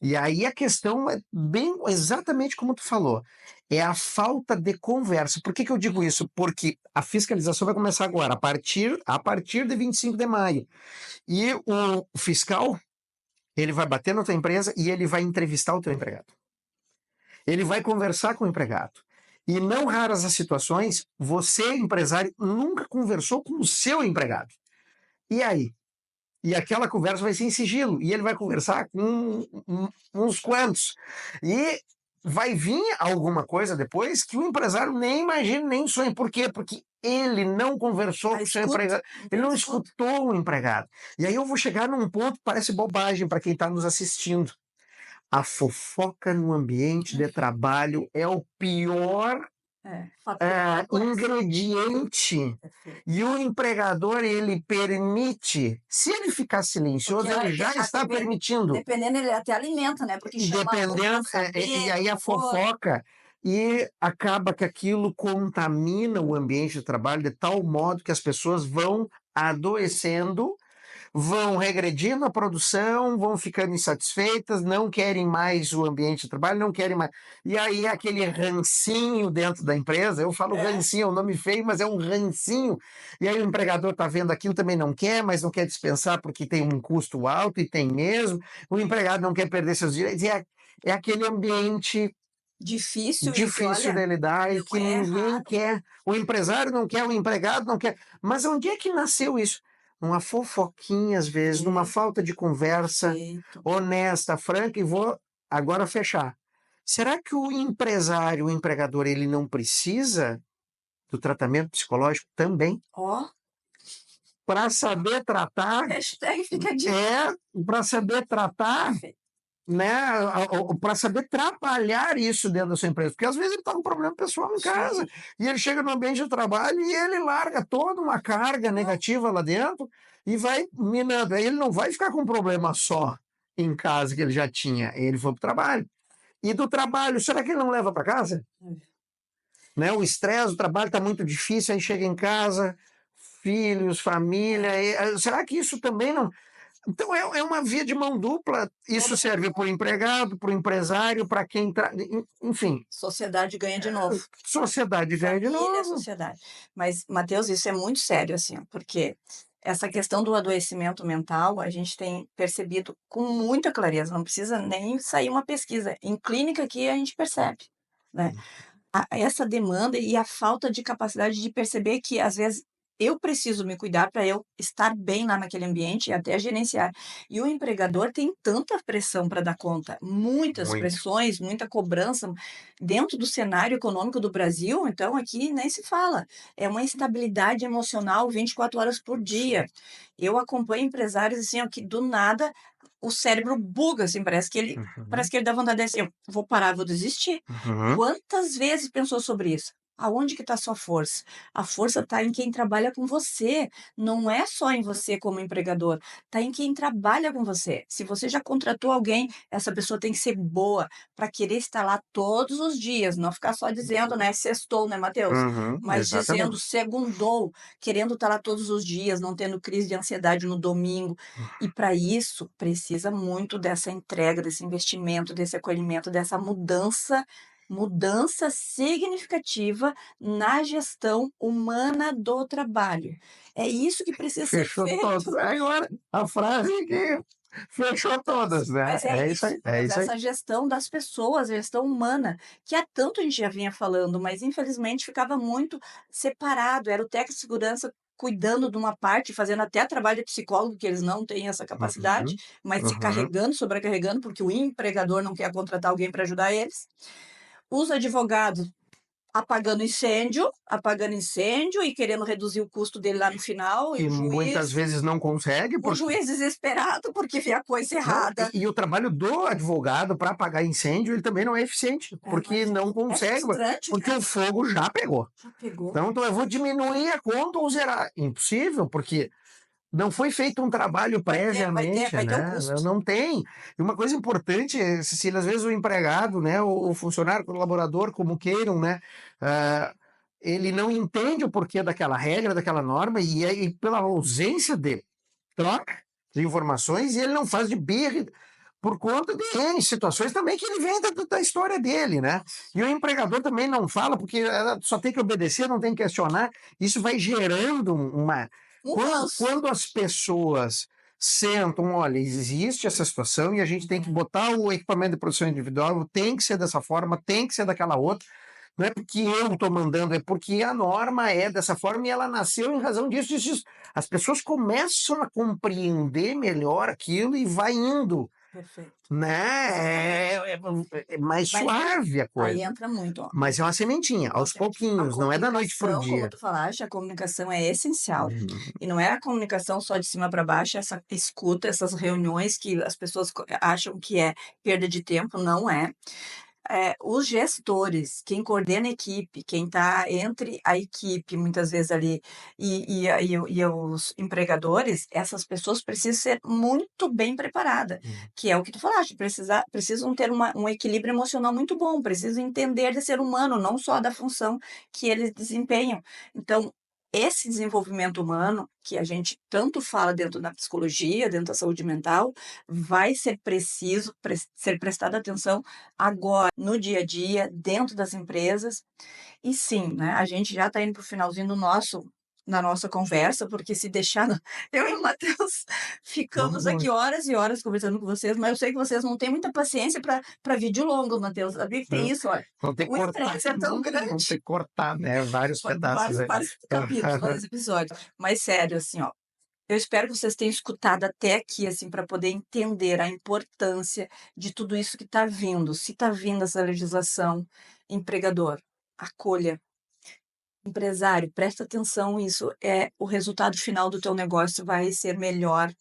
S2: E aí a questão é bem exatamente como tu falou. É a falta de conversa. Por que que eu digo isso? Porque a fiscalização vai começar agora, a partir de 25 de maio. E o fiscal ele vai bater na tua empresa e ele vai entrevistar o teu empregado. Ele vai conversar com o empregado. E não raras as situações, você, empresário, nunca conversou com o seu empregado. E aí? E aquela conversa vai ser em sigilo, e ele vai conversar com uns quantos. E vai vir alguma coisa depois que o empresário nem imagina, nem sonha. Por quê? Porque ele não conversou
S1: A
S2: com o seu
S1: escuta,
S2: empregado,
S1: não
S2: ele
S1: tem
S2: não
S1: escuta.
S2: escutou o empregado. E aí eu vou chegar num ponto que parece bobagem para quem está nos assistindo. A fofoca no ambiente de trabalho é o pior
S1: Fator de estresse.
S2: ingrediente.
S1: Perfeito.
S2: E o empregador, ele permite, se ele ficar
S1: Porque
S2: silencioso, ele já está permitindo.
S1: dependendo, ele até alimenta, né? Porque
S2: E
S1: chama outro para
S2: dependendo, e
S1: saber,
S2: aí a fofoca, e acaba que aquilo contamina o ambiente de trabalho de tal modo que as pessoas vão adoecendo, vão regredindo a produção, vão ficando insatisfeitas, não querem mais o ambiente de trabalho, não querem mais. E aí aquele rancinho dentro da empresa, eu falo rancinho, é um nome feio, mas é um rancinho. E aí o empregador está vendo aquilo, também não quer, mas não quer dispensar porque tem um custo alto, e tem mesmo. O empregado não quer perder seus direitos, é aquele ambiente
S1: difícil e que,
S2: difícil
S1: olha,
S2: de lidar e
S1: não
S2: que
S1: é
S2: ninguém
S1: raro.
S2: quer. O empresário não quer, o empregado não quer. Mas onde é que nasceu isso? Numa fofoquinha, às vezes, numa falta de conversa
S1: Perfeito.
S2: honesta, franca, e vou agora fechar. Será que o empresário, o empregador, ele não precisa do tratamento psicológico também?
S1: Ó,
S2: Para saber tratar,
S1: hashtag fica a dica.
S2: para saber tratar,
S1: Perfeito.
S2: né, para saber trabalhar isso dentro da sua empresa, porque às vezes ele está com um problema pessoal em casa,
S1: Sim.
S2: e ele chega no ambiente de trabalho e ele larga toda uma carga negativa lá dentro e vai minando. Aí ele não vai ficar com um problema só em casa que ele já tinha, ele foi para o trabalho. E do trabalho, será que ele não leva para casa? Né? O estresse, o trabalho está muito difícil, aí chega em casa, filhos, família, será que isso também não... Então é uma via de mão dupla. Isso serve para o empregado, para o empresário, para quem enfim,
S1: Sociedade ganha de novo.
S2: sociedade ganha de
S1: Família,
S2: novo.
S1: sociedade. Mas, Matheus, isso é muito sério, assim, ó, porque essa questão do adoecimento mental, a gente tem percebido com muita clareza, não precisa nem sair uma pesquisa. Em clínica aqui a gente percebe, né? Essa demanda e a falta de capacidade de perceber que, às vezes, eu preciso me cuidar para eu estar bem lá naquele ambiente e até gerenciar. E o empregador tem tanta pressão para dar conta, muitas
S2: Muito.
S1: pressões, muita cobrança dentro do cenário econômico do Brasil, então aqui nem se fala. É uma instabilidade emocional 24 horas por dia. Eu acompanho empresários assim, ó, que do nada o cérebro buga, assim, parece
S2: Uhum.
S1: que ele dá vontade de dizer assim, eu vou parar, vou desistir.
S2: Uhum.
S1: Quantas vezes pensou sobre isso? Aonde que está a sua força? A força está em quem trabalha com você, não é só em você como empregador, está em quem trabalha com você. Se você já contratou alguém, essa pessoa tem que ser boa para querer estar lá todos os dias, não ficar só dizendo, né, sextou, né, Matheus?
S2: Uhum.
S1: Mas dizendo
S2: Exatamente.
S1: segundou, querendo estar lá todos os dias, não tendo crise de ansiedade no domingo. E para isso precisa muito dessa entrega, desse investimento, desse acolhimento, dessa mudança significativa na gestão humana do trabalho. É isso que precisa ser
S2: Fechou
S1: feito.
S2: todas. Agora, a frase que fechou todas, né?
S1: Mas é
S2: É isso
S1: isso,
S2: aí, é
S1: mas
S2: isso aí.
S1: essa gestão das pessoas, a gestão humana, que há tanto a gente já vinha falando, mas infelizmente ficava muito separado. Era o técnico de segurança cuidando de uma parte, fazendo até trabalho de psicólogo, que eles não têm essa capacidade,
S2: Uhum.
S1: mas se
S2: Uhum.
S1: carregando, sobrecarregando, porque o empregador não quer contratar alguém para ajudar eles. Os advogados apagando incêndio e querendo reduzir o custo dele lá no final, e
S2: E muitas vezes não consegue,
S1: o
S2: porque
S1: juiz desesperado porque vê a coisa
S2: não,
S1: errada.
S2: e o trabalho do advogado para apagar incêndio, ele também não é eficiente, porque não
S1: É
S2: consegue,
S1: frustrante,
S2: porque
S1: né?
S2: o fogo já pegou.
S1: Já pegou.
S2: Então eu vou diminuir a conta ou zerar. Impossível, porque não foi feito um trabalho previamente,
S1: Vai ter o
S2: né?
S1: custo.
S2: Não tem. E uma coisa importante, Cecília, às vezes o empregado, né, o funcionário, o colaborador, como queiram, né, ele não entende o porquê daquela regra, daquela norma, e pela ausência de troca de informações, e ele não faz de birra por conta de N situações também que ele vem da história dele, né? E o empregador também não fala, porque só tem que obedecer, não tem que questionar. Isso vai gerando uma...
S1: Um ranço.
S2: Quando as pessoas sentam, olha, existe essa situação e a gente tem que botar o equipamento de proteção individual, tem que ser dessa forma, tem que ser daquela outra, não é porque eu estou mandando, é porque a norma é dessa forma e ela nasceu em razão disso, disso, disso. As pessoas começam a compreender melhor aquilo e vai indo,
S1: Perfeito.
S2: né? É mais
S1: Mas
S2: suave a
S1: aí
S2: coisa.
S1: entra muito, ó.
S2: Mas é uma sementinha, aos
S1: A
S2: pouquinhos, não é da noite para o
S1: comunicação, como
S2: dia.
S1: tu falaste, a comunicação é essencial.
S2: Uhum.
S1: E não é a comunicação só de cima para baixo, essa escuta, essas reuniões que as pessoas acham que é perda de tempo, não é. Os gestores, quem coordena a equipe, quem está entre a equipe, muitas vezes ali, e os empregadores, essas pessoas precisam ser muito bem preparadas,
S2: Uhum.
S1: que é o que tu falaste, precisam ter um equilíbrio emocional muito bom, precisam entender de ser humano, não só da função que eles desempenham. Então, esse desenvolvimento humano, que a gente tanto fala dentro da psicologia, dentro da saúde mental, vai ser preciso ser prestado atenção agora, no dia a dia, dentro das empresas. E sim, né, a gente já está indo para o finalzinho da nossa conversa, porque se deixar, eu e o Matheus ficamos
S2: Vamos,
S1: aqui horas e horas conversando com vocês, mas eu sei que vocês não têm muita paciência para vídeo longo, Matheus. Sabia que tem
S2: não,
S1: isso, olha?
S2: vamos ter que
S1: O
S2: cortar,
S1: estresse é tão
S2: vamos ter
S1: grande.
S2: que cortar, né? Vários pedaços aí.
S1: Vários capítulos, vários episódios. Mas sério, assim, ó, eu espero que vocês tenham escutado até aqui, assim, para poder entender a importância de tudo isso que está vindo. Se está vindo essa legislação, empregador, acolha. Empresário, presta atenção, isso é o resultado final do teu negócio vai ser melhor.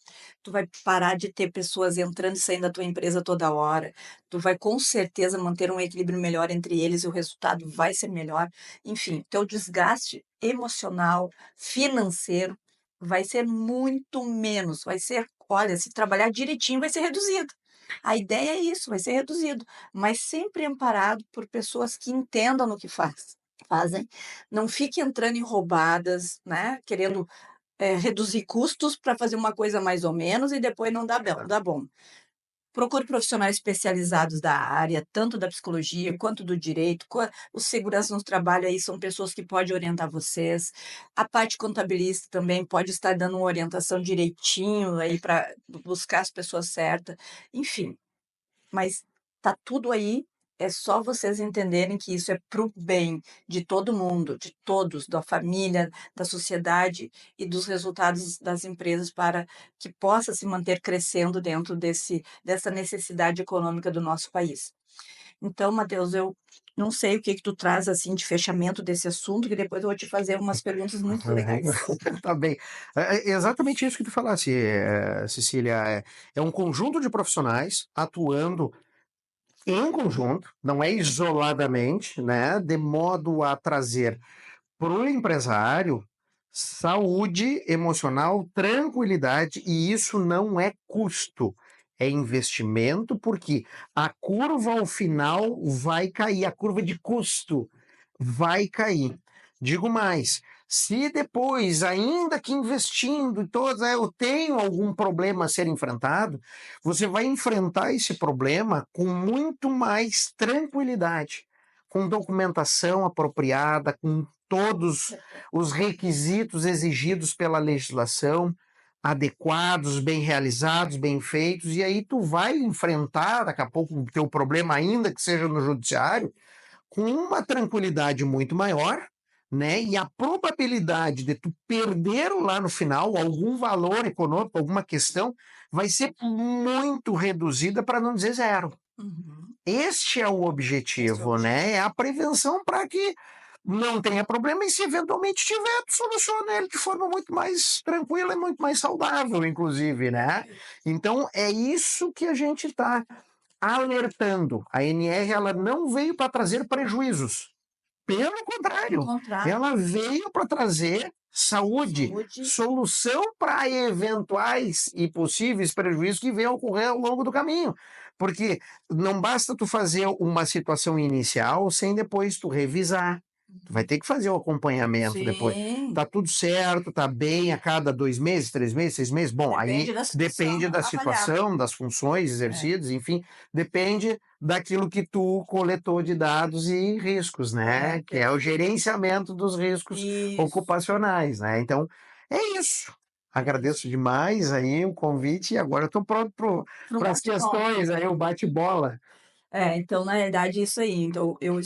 S1: Tu vai parar de ter pessoas entrando e saindo da tua empresa toda hora. Tu vai com certeza manter um equilíbrio melhor entre eles e o resultado vai ser melhor. Enfim, teu desgaste emocional, financeiro vai ser muito menos. Vai ser, olha, se trabalhar direitinho vai ser reduzido. A ideia é isso, vai ser reduzido, mas sempre amparado por pessoas que entendam no que fazem. Não fique entrando em roubadas, né, querendo, reduzir custos para fazer uma coisa mais ou menos e depois não dá bom. Procure profissionais especializados da área, tanto da psicologia quanto do direito, os seguranças no trabalho aí são pessoas que podem orientar vocês. A parte contabilista também pode estar dando uma orientação direitinho aí para buscar as pessoas certas. Enfim, mas tá tudo aí, é só vocês entenderem que isso é para o bem de todo mundo, de todos, da família, da sociedade e dos resultados das empresas para que possa se manter crescendo dentro dessa necessidade econômica do nosso país. Então, Matheus, eu não sei o que que tu traz, assim, de fechamento desse assunto, que depois eu vou te fazer umas perguntas muito legais.
S2: Tá bem. É exatamente isso que tu falasse, Cecília. É um conjunto de profissionais atuando em conjunto, não é isoladamente, né? De modo a trazer para o empresário saúde emocional, tranquilidade, e isso não é custo, é investimento, porque a curva ao final vai cair, a curva de custo vai cair. Digo mais, se depois, ainda que investindo, todos, eu tenho algum problema a ser enfrentado, você vai enfrentar esse problema com muito mais tranquilidade, com documentação apropriada, com todos os requisitos exigidos pela legislação, adequados, bem realizados, bem feitos, e aí tu vai enfrentar daqui a pouco o teu problema, ainda que seja no judiciário, com uma tranquilidade muito maior, né? E a probabilidade de tu perder lá no final algum valor econômico, alguma questão, vai ser muito reduzida, para não dizer zero.
S1: Uhum.
S2: Este é o
S1: Esse é o
S2: objetivo, né?
S1: objetivo.
S2: É a prevenção para que não tenha problema e se eventualmente tiver, tu soluciona ele de forma muito mais tranquila e muito mais saudável, inclusive, né? Então é isso que a gente está alertando. A NR ela não veio para trazer prejuízos. Pelo
S1: Pelo
S2: contrário,
S1: contrário,
S2: ela veio para trazer saúde,
S1: saúde.
S2: solução para eventuais e possíveis prejuízos que venham a ocorrer ao longo do caminho. Porque não basta tu fazer uma situação inicial sem depois tu revisar. Tu vai
S1: Uhum.
S2: ter que fazer o acompanhamento depois.
S1: Sim,
S2: Tá tudo certo, tá bem a cada 2 meses, 3 meses, 6 meses? Bom, aí
S1: depende da situação
S2: depende da
S1: avaliar.
S2: situação, das funções
S1: É,
S2: exercidas, enfim, depende daquilo que tu coletou de dados e riscos, né? Que é o
S1: perfeito.
S2: gerenciamento dos riscos
S1: Isso,
S2: ocupacionais, né? Então, é isso.
S1: é isso.
S2: Agradeço demais aí o convite e agora eu estou pronto
S1: Para um
S2: para as
S1: bate-bola.
S2: questões aí, o bate-bola.
S1: Então, na realidade, isso aí. Então, eu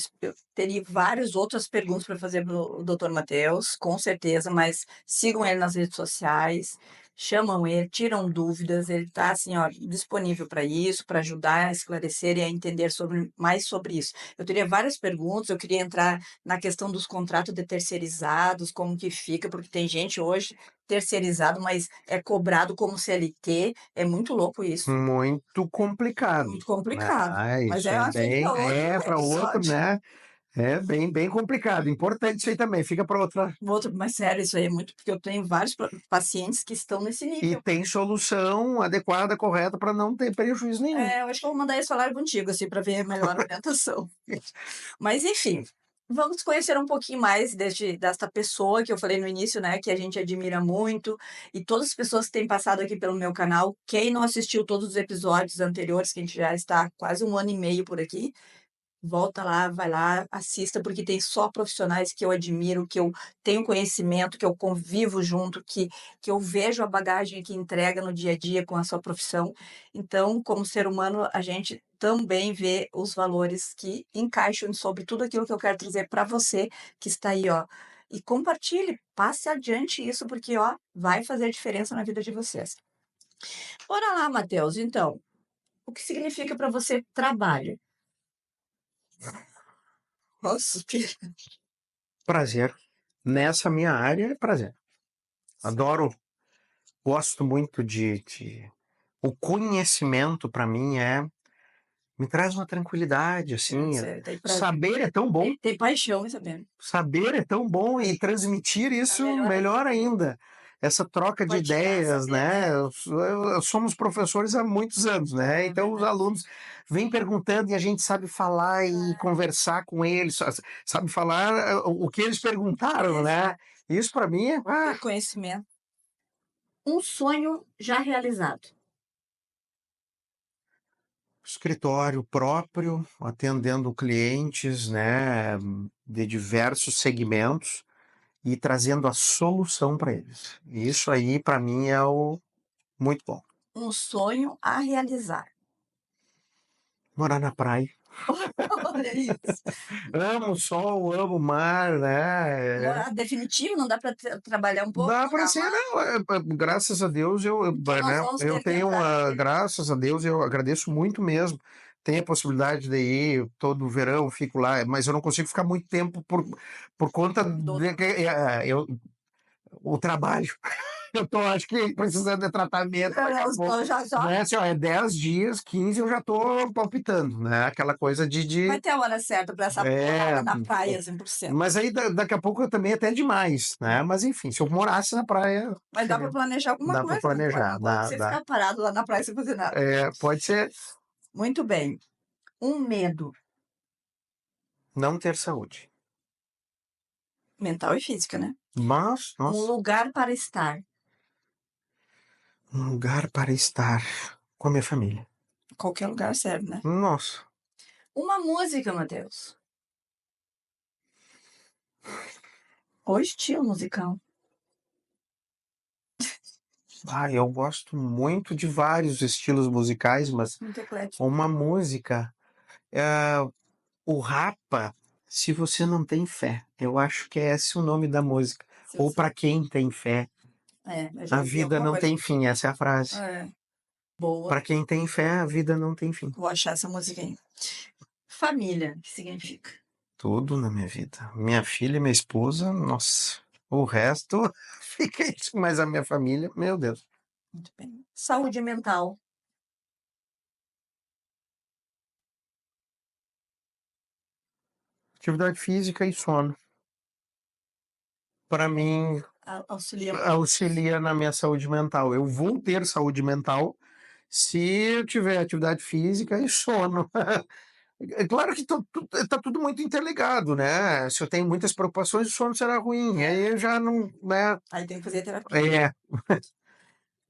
S1: teria várias outras perguntas para fazer para o doutor Matheus, com certeza, mas sigam ele nas redes sociais, chamam ele, tiram dúvidas, ele está assim, ó, disponível para isso, para ajudar a esclarecer e a entender mais sobre isso. Eu teria várias perguntas, eu queria entrar na questão dos contratos de terceirizados, como que fica, porque tem gente hoje terceirizado, mas é cobrado como CLT, é muito louco isso.
S2: Muito complicado,
S1: Muito
S2: né?
S1: complicado,
S2: Ah,
S1: mas
S2: isso é
S1: fica
S2: bem,
S1: para outro
S2: para outro,
S1: episódio.
S2: né? É bem, bem complicado. Importante isso aí também. Fica para outra.
S1: Outro, mas sério, isso aí é muito, porque eu tenho vários pacientes que estão nesse
S2: E
S1: nível.
S2: tem solução adequada, correta, para não ter prejuízo nenhum.
S1: Eu acho que eu vou mandar eles falar contigo, assim, para ver a melhor orientação. Mas, enfim, vamos conhecer um pouquinho mais desta pessoa que eu falei no início, né, que a gente admira muito, e todas as pessoas que têm passado aqui pelo meu canal. Quem não assistiu todos os episódios anteriores, que a gente já está quase 1 ano e meio por aqui, volta lá, vai lá, assista, porque tem só profissionais que eu admiro, que eu tenho conhecimento, que eu convivo junto, que eu vejo a bagagem que entrega no dia a dia com a sua profissão. Então, como ser humano, a gente também vê os valores que encaixam sobre tudo aquilo que eu quero trazer para você que está aí, ó. E compartilhe, passe adiante isso, porque, ó, vai fazer diferença na vida de vocês. Bora lá, Matheus. Então, o que significa para você trabalho? Nossa,
S2: Prazer. Nessa minha área, é prazer. Adoro, gosto muito de. O conhecimento, para mim, me traz uma tranquilidade, assim.
S1: você tem prazer.
S2: Saber é tão bom.
S1: Tem paixão em saber.
S2: Saber é tão bom e transmitir isso
S1: Melhor
S2: melhor ainda. Essa troca de
S1: compartilhar,
S2: ideias,
S1: saber,
S2: né? Somos professores há muitos anos, né?
S1: é
S2: Então os
S1: verdade.
S2: alunos vêm perguntando e a gente sabe falar e conversar com eles, sabe falar o que eles perguntaram, né?
S1: Exato.
S2: Isso para mim é
S1: Ter conhecimento. Um sonho já realizado.
S2: escritório próprio, atendendo clientes, né, de diversos segmentos e trazendo a solução para eles. Isso aí, para mim, é o muito bom.
S1: Um sonho a realizar.
S2: Morar na praia.
S1: Olha isso.
S2: Amo o sol, amo o mar, né?
S1: Morar definitivo, não dá para trabalhar um pouco,
S2: Dá para
S1: morar
S2: ser,
S1: lá.
S2: não. Graças a Deus,
S1: Então nós
S2: né,
S1: vamos
S2: eu
S1: ter que
S2: tenho
S1: entrar
S2: uma.
S1: naquele
S2: Graças a Deus, eu agradeço muito mesmo. Tenho a possibilidade de ir todo verão, fico lá, mas eu não consigo ficar muito tempo por conta
S1: do
S2: de que o trabalho. Eu tô, acho que precisando de tratamento daqui a
S1: os
S2: pouco.
S1: planos já.
S2: Né? Assim, ó, é 10 dias, 15 eu já tô palpitando, né? Aquela coisa
S1: Vai
S2: de
S1: ter a hora certa para essa
S2: é,
S1: porrada na praia, 100%.
S2: mas aí daqui a pouco também é até demais, né? Mas enfim, se eu morasse na praia,
S1: Mas dá para planejar alguma
S2: dá para
S1: coisa, não
S2: planejar,
S1: pode
S2: dá,
S1: você
S2: dá.
S1: ficar parado lá na praia sem fazer nada.
S2: Pode ser
S1: Muito bem. Um medo
S2: não ter saúde.
S1: mental e física, né?
S2: Mas,
S1: Um
S2: nossa,
S1: lugar para estar.
S2: um lugar para estar com a minha família.
S1: Qualquer lugar serve, né?
S2: Nossa,
S1: Uma música, Matheus. Ou estilo musical.
S2: eu gosto muito de vários estilos musicais, mas
S1: Muito eclético.
S2: uma música. O Rapa, se você não tem fé. Eu acho que é esse o nome da música.
S1: Se
S2: Ou
S1: você...
S2: para quem tem fé,
S1: Eu já
S2: a
S1: ouvi
S2: vida
S1: alguma
S2: não
S1: coisa.
S2: tem fim. Essa é a frase.
S1: Boa.
S2: Para quem tem fé, a vida não tem fim.
S1: Vou achar essa música aí. Família, que significa?
S2: Tudo na minha vida. Minha filha, minha esposa, nossa. O resto fica isso. Mas a minha família, meu Deus.
S1: Muito bem. Saúde mental.
S2: Atividade física e sono. Para mim,
S1: Auxilia.
S2: auxilia na minha saúde mental. Eu vou ter saúde mental se eu tiver atividade física e sono. É claro que tá tudo muito interligado, né? Se eu tenho muitas preocupações, o sono será ruim. Aí eu já não, né?
S1: Aí tem que fazer terapia.
S2: É,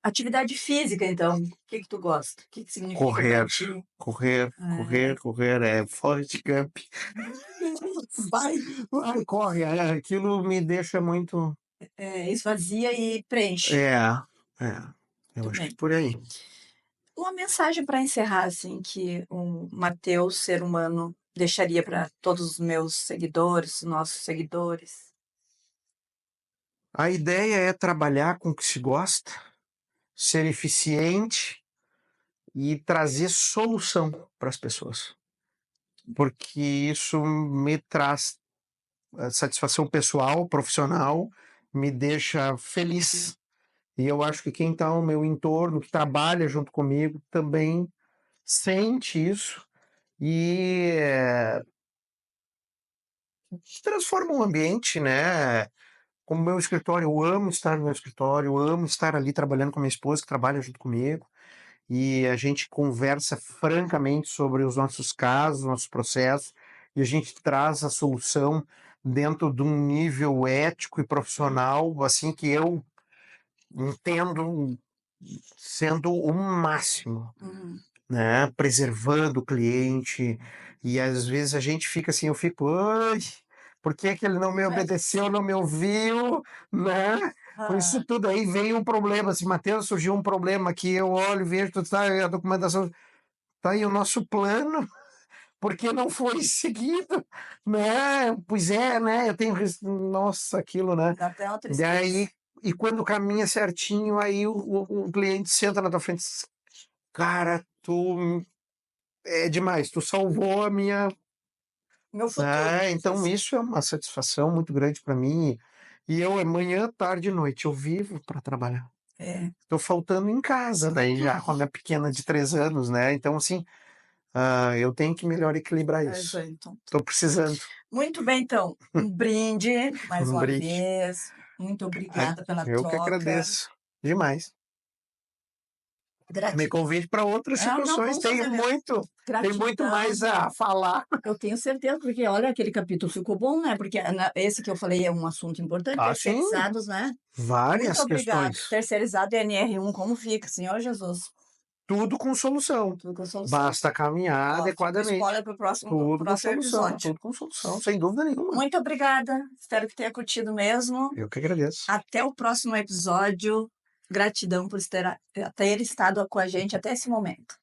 S1: Atividade física, então. O que tu gosta? O que significa
S2: correr,
S1: para ti?
S2: correr, correr, correr, é Forrest Gump.
S1: Vai.
S2: Vai, corre, aquilo me deixa muito.
S1: Esvazia e preenche.
S2: É, é, eu
S1: Muito
S2: acho que
S1: bem.
S2: por aí.
S1: Uma mensagem para encerrar, assim, que o Matheus, ser humano, deixaria para todos os meus seguidores, nossos seguidores.
S2: A ideia é trabalhar com o que se gosta, ser eficiente e trazer solução para as pessoas, porque isso me traz satisfação pessoal, profissional, me deixa feliz. E eu acho que quem está ao meu entorno, que trabalha junto comigo, também sente isso e transforma o ambiente, né? Como meu escritório, eu amo estar no meu escritório, eu amo estar ali trabalhando com a minha esposa, que trabalha junto comigo, e a gente conversa francamente sobre os nossos casos, nossos processos, e a gente traz a solução dentro de um nível ético e profissional, assim, que eu entendo sendo o máximo,
S1: Uhum.
S2: né? Preservando o cliente, e às vezes a gente fica assim, eu fico, ai, por que que ele não me obedeceu, não me ouviu, né? Com isso
S1: Ah,
S2: tudo aí veio um problema. Se Matheus surgiu um problema aqui, eu olho, vejo, tudo tá, a documentação, tá aí o nosso plano, porque não foi seguido, né? Pois é, né? Eu tenho, nossa, aquilo, né?
S1: dá até uma
S2: Daí,
S1: tristeza.
S2: e quando caminha certinho, aí o cliente senta na tua frente, e diz, cara, tu é demais, tu salvou a minha.
S1: Meu futuro.
S2: Ah, então
S1: Assim.
S2: isso é uma satisfação muito grande para mim. E eu é manhã, tarde e noite, eu vivo para trabalhar.
S1: É.
S2: Tô faltando em casa, daí já com a minha pequena de 3 anos, né? Então, assim, eu tenho que melhor equilibrar
S1: É isso
S2: isso.
S1: aí, então.
S2: Tô precisando.
S1: Muito bem, então. Um brinde, mais
S2: Um
S1: uma
S2: brinde.
S1: vez. Muito
S2: Ai,
S1: obrigada pela
S2: eu que
S1: troca.
S2: agradeço demais. Me
S1: Gratidão.
S2: convide para outras
S1: Ah, não,
S2: situações.
S1: vamos fazer mesmo.
S2: Tem muito
S1: Gratidão.
S2: mais a falar.
S1: Eu tenho certeza, porque olha, aquele capítulo ficou bom, né? Porque esse que eu falei é um assunto importante,
S2: Ah, sim,
S1: terceirizados, né? Muito
S2: várias
S1: obrigado.
S2: questões.
S1: Terceirizado e NR1, como fica, Senhor Jesus?
S2: Tudo com solução.
S1: Tudo com solução.
S2: Basta caminhar
S1: Ó, fica o
S2: adequadamente.
S1: spoiler para o próximo,
S2: Tudo com
S1: próximo
S2: solução,
S1: episódio.
S2: tudo com solução, sem dúvida nenhuma.
S1: Muito obrigada. Espero que tenha curtido mesmo.
S2: Eu que agradeço.
S1: Até o próximo episódio. Gratidão por ter estado com a gente até esse momento.